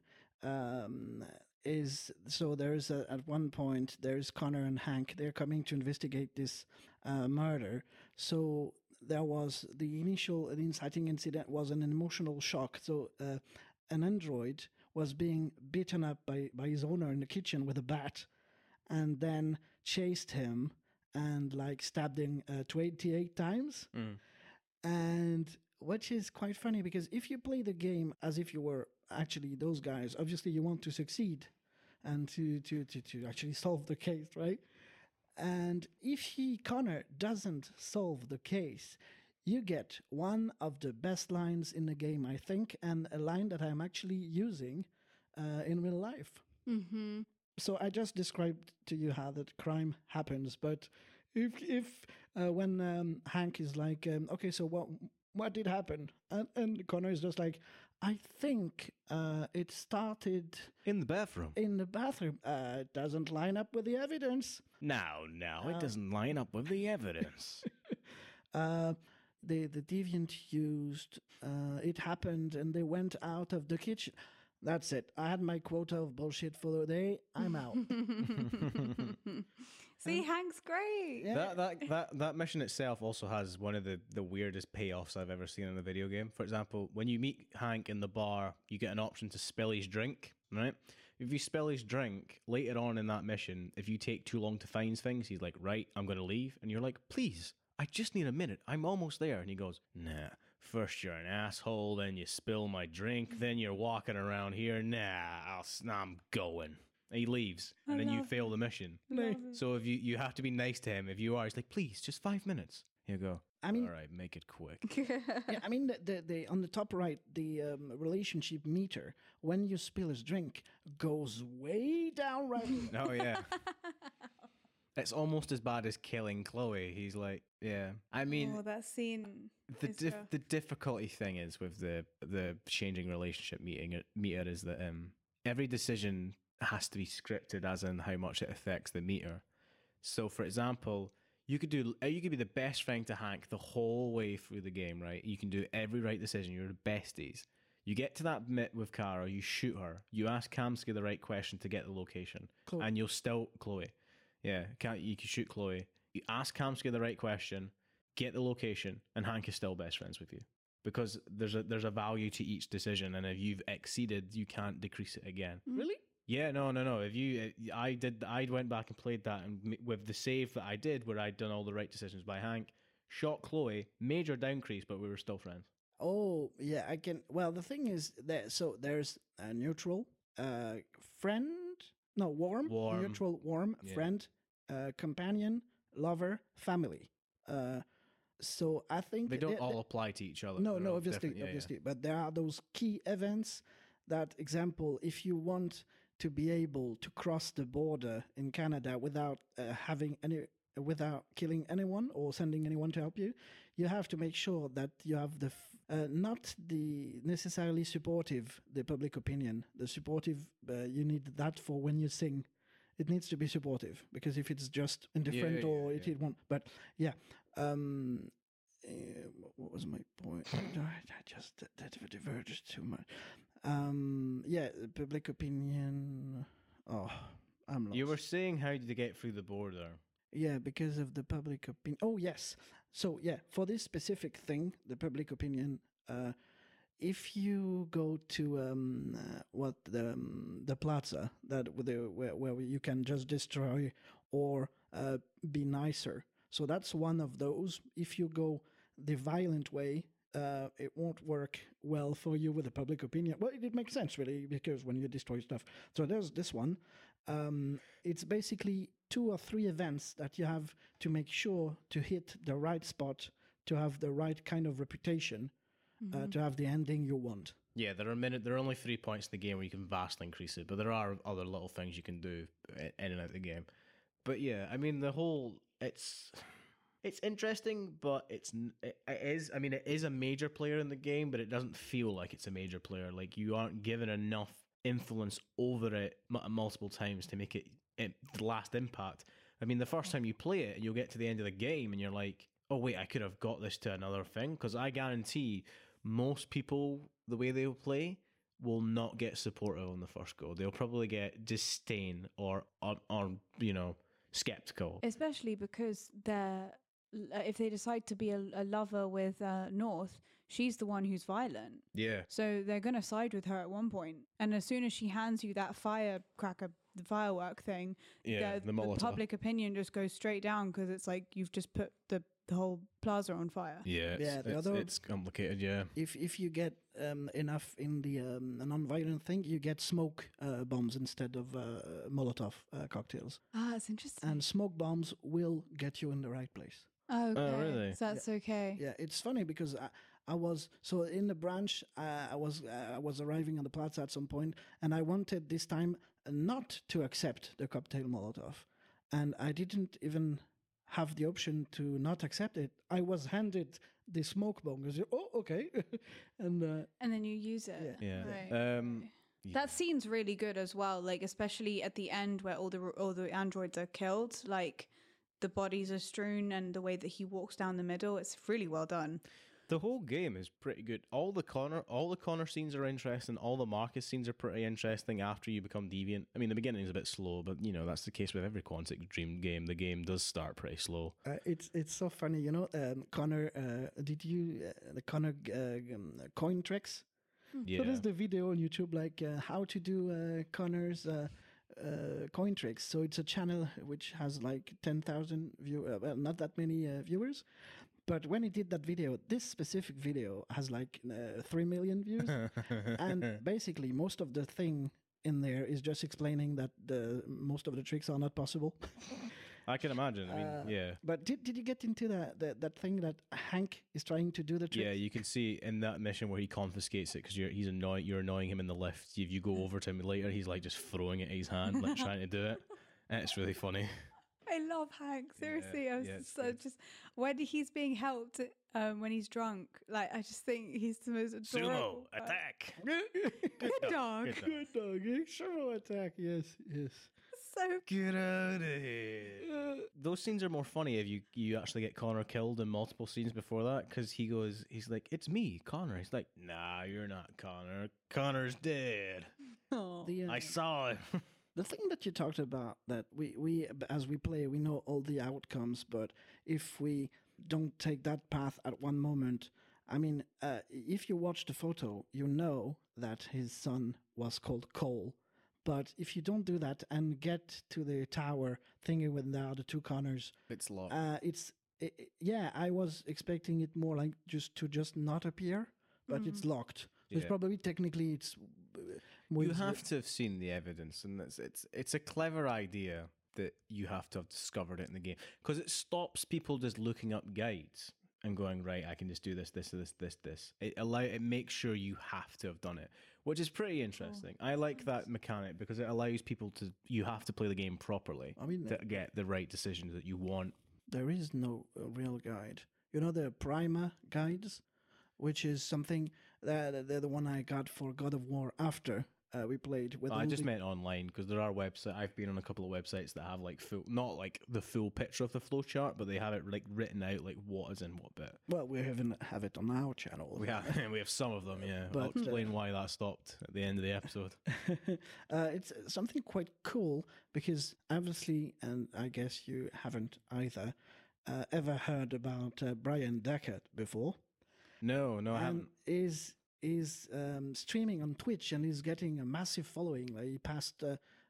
Is so there is at one point there is Connor and Hank. They're coming to investigate this murder. So there was the inciting incident was an emotional shock. So an android was being beaten up by his owner in the kitchen with a bat, and then chased him and like stabbed him 28 times. And which is quite funny, because if you play the game as if you were actually those guys, obviously you want to succeed and to actually solve the case, right? And if Connor doesn't solve the case, you get one of the best lines in the game, I think, and a line that I'm actually using in real life. Mm-hmm. So I just described to you how that crime happens, but if when Hank is like, okay, so what did happen? And Connor is just like, I think it started in the bathroom. In the bathroom. It doesn't line up with the evidence. No, it doesn't line up with the evidence. The deviant used, it happened and they went out of the kitchen. That's it. I had my quota of bullshit for the day. I'm out. See, Hank's great. Yeah. That mission itself also has one of the weirdest payoffs I've ever seen in a video game. For example, when you meet Hank in the bar, you get an option to spill his drink, right? If you spill his drink, later on in that mission, if you take too long to find things, he's like, right, I'm going to leave. And you're like, please, I just need a minute. I'm almost there. And he goes, nah, first you're an asshole, then you spill my drink, then you're walking around here. Nah, I'm going. And he leaves, and then you fail the mission. So if you have to be nice to him. If you are, he's like, please, just 5 minutes. You go, all right, make it quick. Yeah, I mean, the on the top right, the relationship meter, when you spill his drink, goes way down right. Oh, yeah. It's almost as bad as killing Chloe. He's like, yeah. I mean, Oh, that scene. is rough. the difficulty thing is with the changing relationship meter is that every decision has to be scripted, as in how much it affects the meter. So, for example, you could be the best friend to Hank the whole way through the game, right? You can do every right decision. You're the besties. You get to that bit with Kara, you shoot her. You ask Kamsky the right question to get the location, Chloe. and you'll still Chloe. Yeah, you can shoot Chloe. You ask Kamsky the right question, get the location, and Hank is still best friends with you because there's a value to each decision, and if you've exceeded, you can't decrease it again. Really? Yeah, no. If I went back and played that, and with the save that I did, where I'd done all the right decisions by Hank, shot Chloe, major downcrease, but we were still friends. Oh, yeah, I can. Well, the thing is that there's a neutral, friend, no, warm, Warm. neutral, warm, Yeah. friend, companion, lover, family. So I think They don't all apply to each other. No, They're no, all obviously, different. Yeah, obviously, but there are those key events. That example, if you want to be able to cross the border in Canada without without killing anyone or sending anyone to help you, you have to make sure that you have not the necessarily supportive, the public opinion, the supportive. You need that for when you sing. It needs to be supportive because if it's just indifferent or it won't. But yeah. What was my point? I just diverged too much. Yeah, public opinion. Oh, I'm lost. You were saying how did they get through the border? Yeah, because of the public opinion. Oh, yes. So, yeah, for this specific thing, the public opinion, if you go to the plaza where you can just destroy or be nicer. So that's one of those. If you go the violent way, it won't work well for you with the public opinion. Well, it makes sense, really, because when you destroy stuff. So there's this one. It's basically 2 or 3 events that you have to make sure to hit the right spot, to have the right kind of reputation, to have the ending you want. Yeah, there are only 3 points in the game where you can vastly increase it, but there are other little things you can do in and out of the game. But yeah, I mean, it's interesting, but it is a major player in the game, but it doesn't feel like it's a major player. Like, you aren't given enough influence over it multiple times to make it the last impact. I mean, the first time you play it, you'll get to the end of the game and you're like, oh wait, I could have got this to another thing, because I guarantee most people, the way they'll play, will not get supportive on the first go. They'll probably get disdain or skeptical. Especially because if they decide to be a lover with North, she's the one who's violent. Yeah. So they're going to side with her at one point. And as soon as she hands you that the firework thing, Yeah, the the Molotov. public opinion just goes straight down because it's like you've just put the whole plaza on fire. Yeah, it's complicated, yeah. If you get enough in the non-violent thing, you get smoke bombs instead of Molotov cocktails. Ah, it's interesting. And smoke bombs will get you in the right place. Oh, okay. Oh, really? So that's okay. Yeah, it's funny because I was so in the branch. I was arriving on the plaza at some point, and I wanted this time not to accept the cocktail Molotov, and I didn't even have the option to not accept it. I was handed the smoke bomb because oh, okay, and then you use it. Yeah. Right. That scene's really good as well. Like, especially at the end where all the androids are killed, like the bodies are strewn and the way that he walks down the middle, it's really well done. The whole game is pretty good. All the Connor scenes are interesting. All the Marcus scenes are pretty interesting after you become deviant. I mean, the beginning is a bit slow, but that's the case with every Quantic Dream game. The game does start pretty slow. it's so funny, Connor. Did you the Connor coin tricks? Yeah. So there's the video on YouTube, like how to do Connor's coin tricks. So it's a channel which has like 10,000 not that many viewers. But when he did that video, this specific video has like 3 million views. And basically, most of the thing in there is just explaining that most of the tricks are not possible. I can imagine. I mean, yeah. But did you get into that thing that Hank is trying to do the trick? Yeah, you can see in that mission where he confiscates it because you're annoying him in the lift. If you go over to him later, he's like just throwing it in his hand, like trying to do it. And it's really funny. I love Hank. Seriously, I was yeah, it's so good. just when he's being helped when he's drunk. Like I just think he's the most adorable. Sumo attack. Good dog. Good dog. Sumo attack. Yes, yes. So Get out of here. Those scenes are more funny if you actually get Connor killed in multiple scenes before that, because he's like, it's me, Connor. He's like, nah, you're not Connor. Connor's dead. I saw him. The thing that you talked about, that we as we play, we know all the outcomes, but if we don't take that path at one moment, I mean, if you watch the photo, you know that his son was called Cole. But if you don't do that and get to the tower thinking with the other two Connors, It's locked. yeah, I was expecting it more like just not appear, but it's locked. So it's Yeah. probably technically it's. You have to have seen the evidence, and it's a clever idea that you have to have discovered it in the game, because it stops people just looking up guides and going, right, I can just do this. It makes sure you have to have done it, which is pretty interesting. I like that mechanic because it allows people to. You have to play the game properly to get the right decisions that you want. There is no real guide. You know the Prima guides, which is something that they're the one I got for God of War after we played with. I just meant online, because there are websites. I've been on a couple of websites that have like full, not like the full picture of the flowchart, but they have it like written out, like what is in what bit. Well, we have it on our channel. We have we have some of them, yeah. But, I'll explain why that stopped at the end of the episode. It's something quite cool because obviously, and I guess you haven't either, ever heard about Brian Deckard before. No, I haven't. Is streaming on Twitch and he's getting a massive following. Like he passed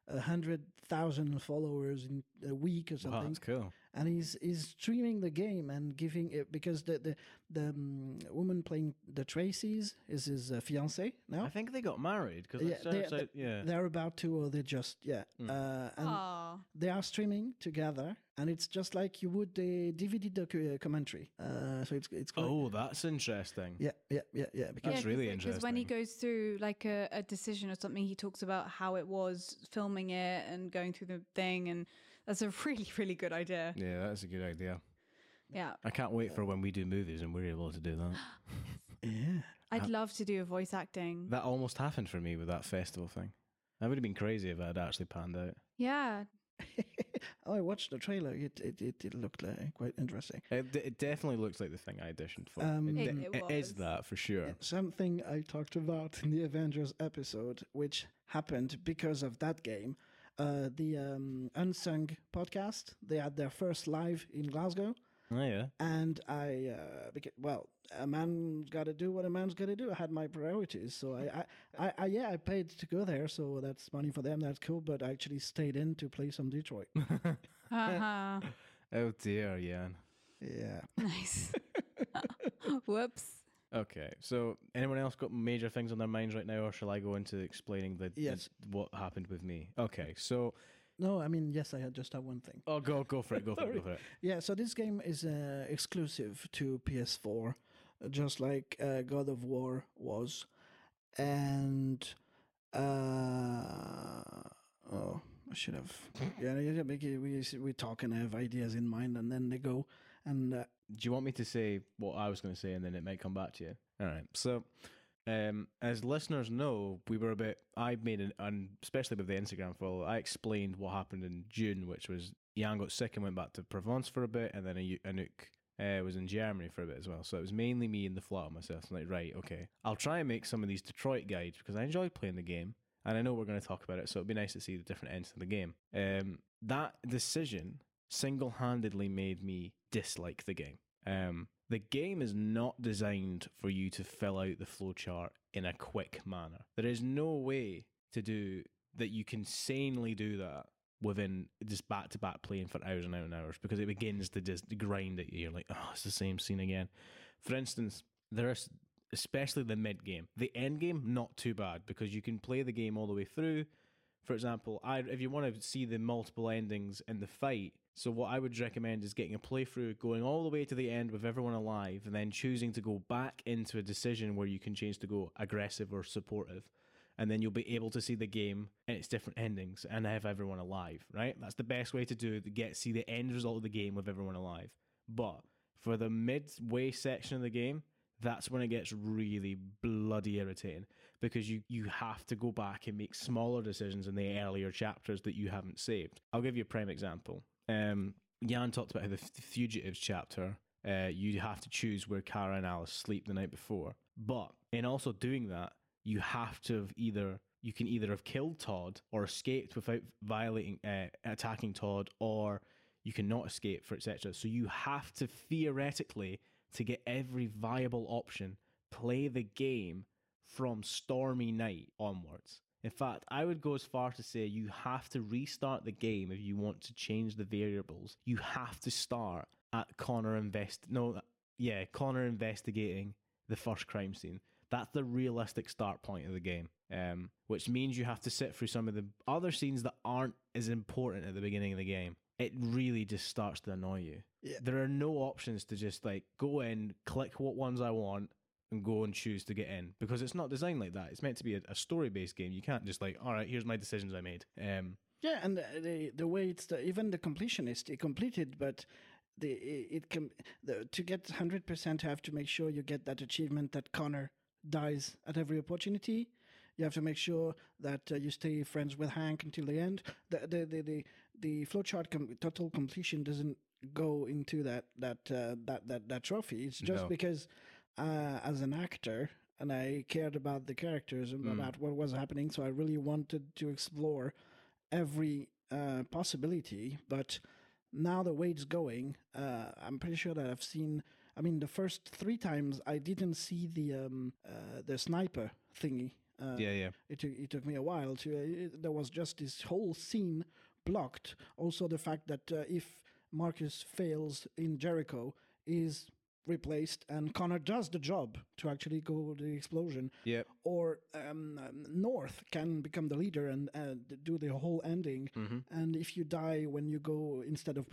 100,000 followers in a week or something. Wow, that's cool. And he's streaming the game and giving it, because the woman playing the Tracy's is his fiance now. I think they got married because They're about to, or they just and they are streaming together, and it's just like you would a DVD commentary. So it's quite, Oh, that's interesting. yeah. Because That's really Because when he interesting. goes through like a decision or something, he talks about how it was filming it and going through the thing, and that's a really, really good idea. Yeah, that's a good idea. Yeah. I can't wait for when we do movies and we're able to do that. yeah. I'd love to do a voice acting. That almost happened for me with that festival thing. That would have been crazy if it had actually panned out. Yeah. I watched the trailer. It looked quite interesting. It definitely looks like the thing I auditioned for. It it is was. that for sure. Something I talked about in the Avengers episode, which happened because of that game. The Unsung podcast, they had their first live in Glasgow. Oh, yeah. And I, a man's got to do what a man's got to do. I had my priorities, so I paid to go there, so that's money for them. That's cool. But I actually stayed in to play some Detroit. Uh-huh. Oh, dear, Yann. Yeah. Nice. Whoops. Okay, so anyone else got major things on their minds right now, or shall I go into explaining Yes. what happened with me? Okay, so No, I mean, yes, I had just have one thing. go for it, go for it. Yeah, so this game is exclusive to PS4, just like God of War was. And I should have. We talk and have ideas in mind, and then they go. And Do you want me to say what I was going to say, and then it might come back to you? All right. So, as listeners know, we were a bit. I made and especially with the Instagram follow, I explained what happened in June, which was Yann got sick and went back to Provence for a bit, and then Anouk was in Germany for a bit as well. So it was mainly me in the flat on myself. I'm like, right, okay, I'll try and make some of these Detroit guides because I enjoy playing the game. And I know we're going to talk about it, so it'd be nice to see the different ends of the game. That decision single-handedly made me dislike the game. The game is not designed for you to fill out the flowchart in a quick manner. There is no way to do that. You can sanely do that within just back-to-back playing for hours and hours and hours, because it begins to just grind at you. You're like, oh, it's the same scene again. For instance, there are, especially the mid-game. The end-game, not too bad, because you can play the game all the way through. For example, if you want to see the multiple endings in the fight, so what I would recommend is getting a playthrough, going all the way to the end with everyone alive, and then choosing to go back into a decision where you can change to go aggressive or supportive, and then you'll be able to see the game and its different endings and have everyone alive, right? That's the best way to do it, see the end result of the game with everyone alive. But for the midway section of the game, that's when it gets really bloody irritating, because you have to go back and make smaller decisions in the earlier chapters that you haven't saved. I'll give you a prime example. Yann talked about how the Fugitives chapter, you have to choose where Kara and Alice sleep the night before. But in also doing that, you have to you can either have killed Todd or escaped without attacking Todd, or you cannot escape, for etc. So you have to theoretically, to get every viable option, play the game from Stormy Night onwards. In fact, I would go as far to say you have to restart the game if you want to change the variables. You have to start at Connor investigating the first crime scene. That's the realistic start point of the game, which means you have to sit through some of the other scenes that aren't as important at the beginning of the game. It really just starts to annoy you. Yeah. There are no options to just like go in, click what ones I want, and go and choose to get in, because it's not designed like that. It's meant to be a story-based game. You can't just like, all right, here's my decisions I made. Yeah, and the way it's even the completionist, it completed, but to get 100%, you have to make sure you get that achievement that Connor dies at every opportunity. You have to make sure that you stay friends with Hank until the end. The flowchart total completion doesn't go into that trophy. It's just because as an actor, and I cared about the characters and about what was happening, so I really wanted to explore every possibility. But now the way it's going, I'm pretty sure that I've seen. I mean, the first 3 times I didn't see the sniper thingy. It took me a while to. There was just this whole scene blocked. Also, the fact that if Marcus fails in Jericho, is replaced, and Connor does the job to actually go to the explosion. Yep. Or North can become the leader and do the whole ending. Mm-hmm. And if you die when you go, instead of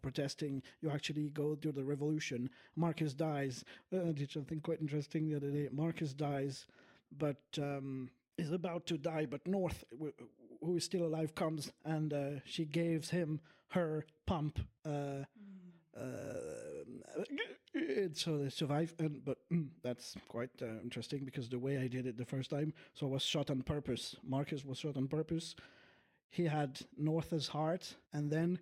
protesting, you actually go do the revolution. Marcus dies. Did something quite interesting the other day. Marcus dies, but is about to die. But North, who is still alive, comes and she gives him her pump. So they survive, but that's quite interesting, because the way I did it the first time, so I was shot on purpose. Marcus was shot on purpose. He had North's heart, and then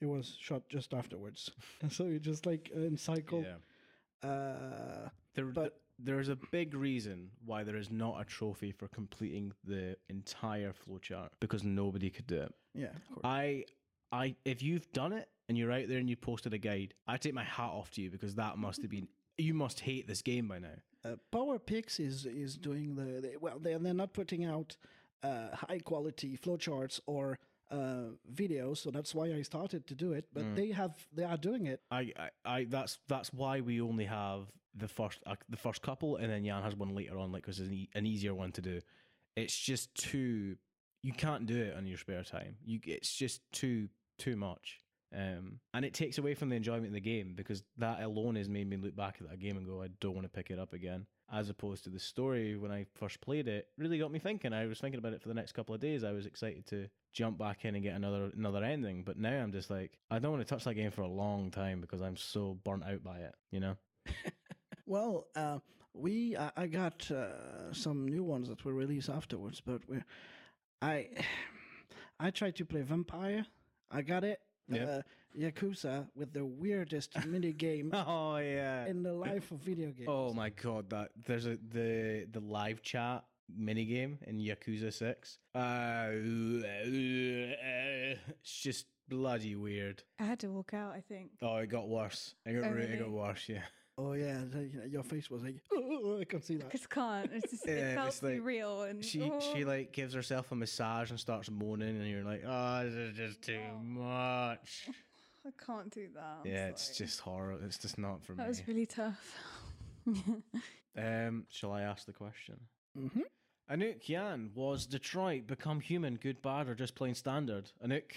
it was shot just afterwards. And so you just like in cycle. Yeah. There's a big reason why there is not a trophy for completing the entire flowchart, because nobody could do it. Yeah, of course. If you've done it and you're out there and you posted a guide, I take my hat off to you, because that must have been, you must hate this game by now. PowerPix is doing they're not putting out high quality flowcharts or videos, so that's why I started to do it. But they are doing it. That's why we only have the first couple, and then Yann has one later on, like, because it's an easier one to do. It's just too. You can't do it on your spare time. It's just too much. And it takes away from the enjoyment of the game, because that alone has made me look back at that game and go, I don't want to pick it up again. As opposed to the story, when I first played it, really got me thinking. I was thinking about it for the next couple of days. I was excited to jump back in and get another ending. But now I'm just like, I don't want to touch that game for a long time, because I'm so burnt out by it, you know? Well, I got some new ones that were released afterwards, but I tried to play Vampire. I got it. Yep. Yakuza with the weirdest mini game. Oh yeah, in the life of video games. Oh my god, there's the live chat mini game in Yakuza 6. It's just bloody weird. I had to walk out, I think. Oh, it got worse. It got worse. Yeah. Oh yeah, your face was like, oh, I can't see that. I just can't. It's just, it felt too real. And she like gives herself a massage and starts moaning, and you're like, oh, this is just too much. I can't do that. Yeah, it's just horror. It's just not for me. That was really tough. Shall I ask the question? Mm-hmm. Anouk, Yann, was Detroit Become Human good, bad, or just plain standard? Anouk?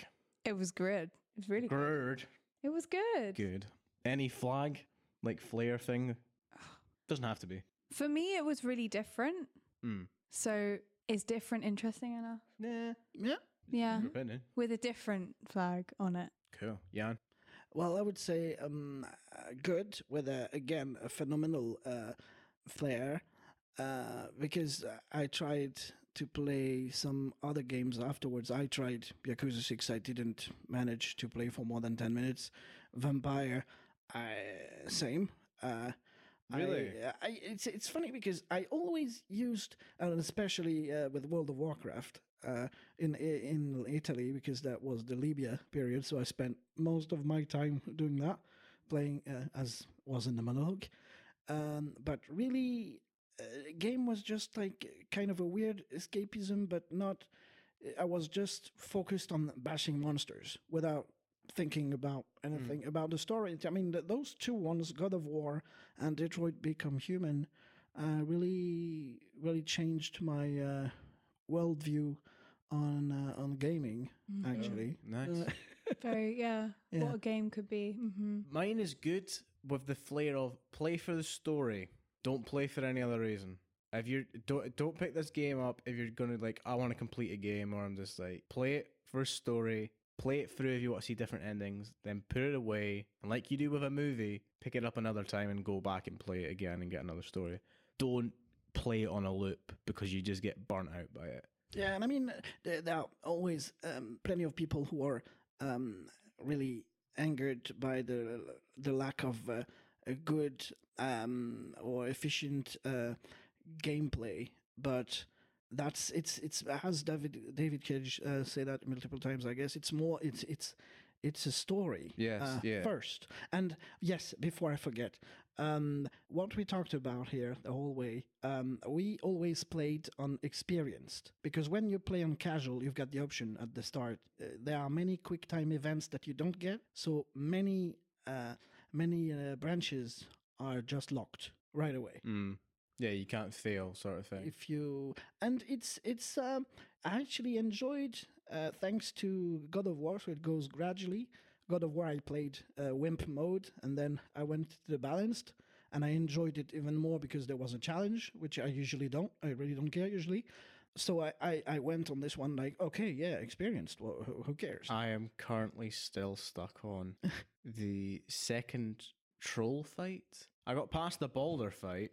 It was good. It was really good. It was good. Good. Any flag? Like flare thing? Doesn't have to be. For me, it was really different. So is different interesting enough? Nah. Yeah. Yeah. Your opinion. With a different flag on it. Cool. Yann? Well, I would say good with again a phenomenal flair because I tried to play some other games afterwards. I tried Yakuza 6. I didn't manage to play for more than 10 minutes. Vampire, same. Really? It's funny because I always used, and especially with World of Warcraft, in Italy because that was the Libya period. So I spent most of my time doing that, playing as was in the monologue. But really, game was just like kind of a weird escapism, but not. I was just focused on bashing monsters without thinking about anything about the story. I mean, those two ones, God of War and Detroit Become Human, really changed my worldview on gaming. Actually, Nice. Very, yeah. Yeah. What a game could be. Mine is good with the flair of play for the story. Don't play for any other reason. If you don't pick this game up if you're gonna like I want to complete a game, or I'm just like play it for a story. Play it through if you want to see different endings, then put it away, and like you do with a movie, pick it up another time and go back and play it again and get another story. Don't play it on a loop because you just get burnt out by it. Yeah, and I mean, there are always plenty of people who are really angered by the lack of a good or efficient gameplay, but that's it's as David Cage say that multiple times. I guess it's more it's a story. Yes, yeah. First, and yes, before I forget, what we talked about here the whole way, we always played on experienced because when you play on casual, you've got the option at the start. There are many quick time events that you don't get, so many branches are just locked right away. Yeah, you can't fail, sort of thing. If you and it's I actually enjoyed thanks to God of War, so it goes gradually. God of War, I played Wimp mode, and then I went to the balanced, and I enjoyed it even more because there was a challenge, which I usually don't. I really don't care usually. So I went on this one like, okay, yeah, experienced. Well, who cares? I am currently still stuck on the second troll fight. I got past the boulder fight,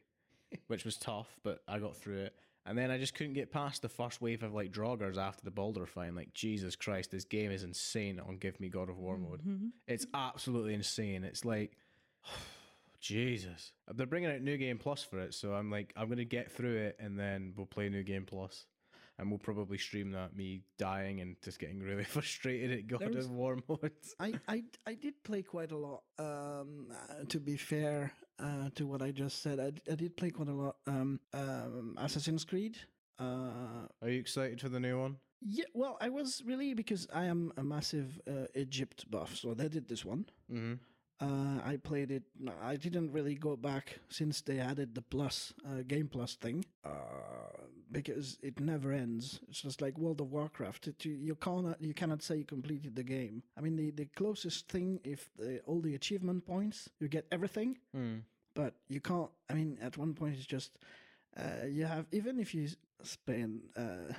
which was tough, but I got through it. And then I just couldn't get past the first wave of like draugrs after the boulder fight. Like, Jesus Christ, this game is insane on Give Me God of War mode. It's absolutely insane. It's like, Jesus. They're bringing out New Game Plus for it, so I'm like, I'm going to get through it and then we'll play New Game Plus. And we'll probably stream that, me dying and just getting really frustrated at God of War modes. I did play quite a lot. To be fair to what I just said, I did play quite a lot. Assassin's Creed. Are you excited for the new one? Yeah, well, I was really because I am a massive Egypt buff, so they did this one. Mm-hmm. I played it. I didn't really go back since they added the plus game plus thing because it never ends. It's just like World of Warcraft. You cannot say you completed the game. I mean, the closest thing, if all the achievement points, you get everything, but you can't. I mean, at one point it's just you have, even if you spend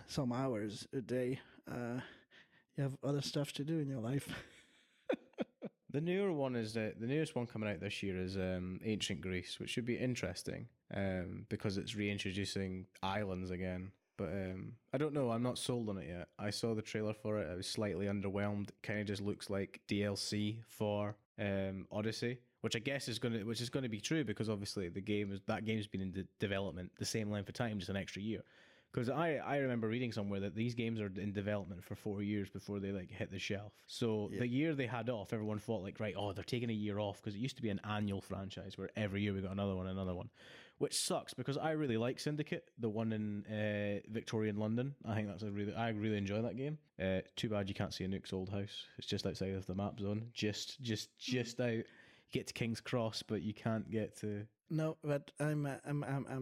some hours a day, you have other stuff to do in your life. The newer one is the newest one coming out this year is Ancient Greece, which should be interesting because it's reintroducing islands again. But I don't know. I'm not sold on it yet. I saw the trailer for it. I was slightly underwhelmed. It kind of just looks like DLC for Odyssey, which I guess is going to be true because obviously that game's been in development the same length of time, just an extra year. Because I remember reading somewhere that these games are in development for 4 years before they like hit the shelf. So the year they had off, everyone thought like, right, they're taking a year off because it used to be an annual franchise where every year we got another one, which sucks because I really like Syndicate, the one in Victorian London. I think I really enjoy that game. Too bad you can't see Anouk's old house. It's just outside of the map zone, just out. You get to King's Cross, but you can't get to. No, but I'm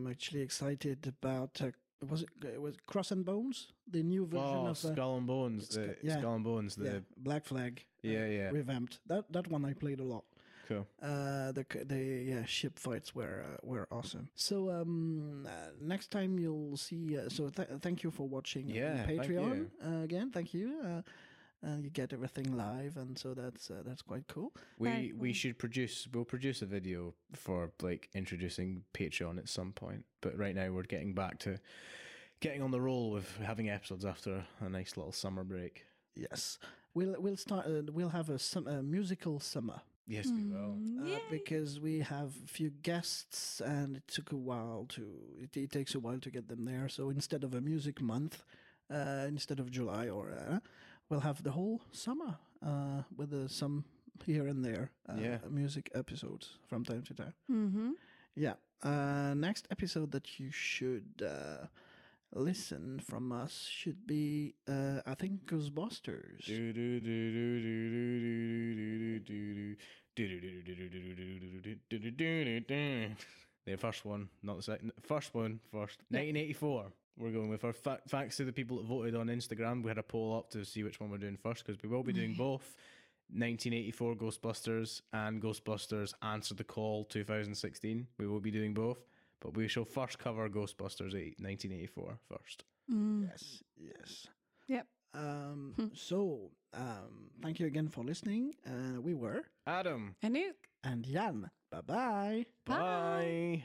actually excited about. It was Cross and Bones, the new version of Skull and Bones, Skull and Bones, Black Flag, yeah, revamped. That one I played a lot. Cool. The ship fights were awesome. So next time you'll see. So thank you for watching Yeah, on thank Patreon you. again. Thank you. And you get everything live, and so that's quite cool. We should we'll produce a video for like introducing Patreon at some point. But right now we're getting back to getting on the roll with having episodes after a nice little summer break. Yes, we'll start. We'll have a musical summer. Yes, we will. Because we have a few guests, and it took a while it takes a while to get them there. So instead of a music month, instead of July, we'll have the whole summer with some here and there music episodes from time to time. Mm-hmm. Yeah. Next episode that you should listen from us should be, I think, Ghostbusters. The first one, not the second. First one first. 1984. We're going with our thanks to the people that voted on Instagram. We had a poll up to see which one we're doing first because we will be doing both 1984 Ghostbusters and Ghostbusters Answer the Call 2016. We will be doing both, but we shall first cover Ghostbusters 1984 first. Yes. Yep. So, thank you again for listening. We were Adam. Anouk. and Yann. Bye-bye. Bye.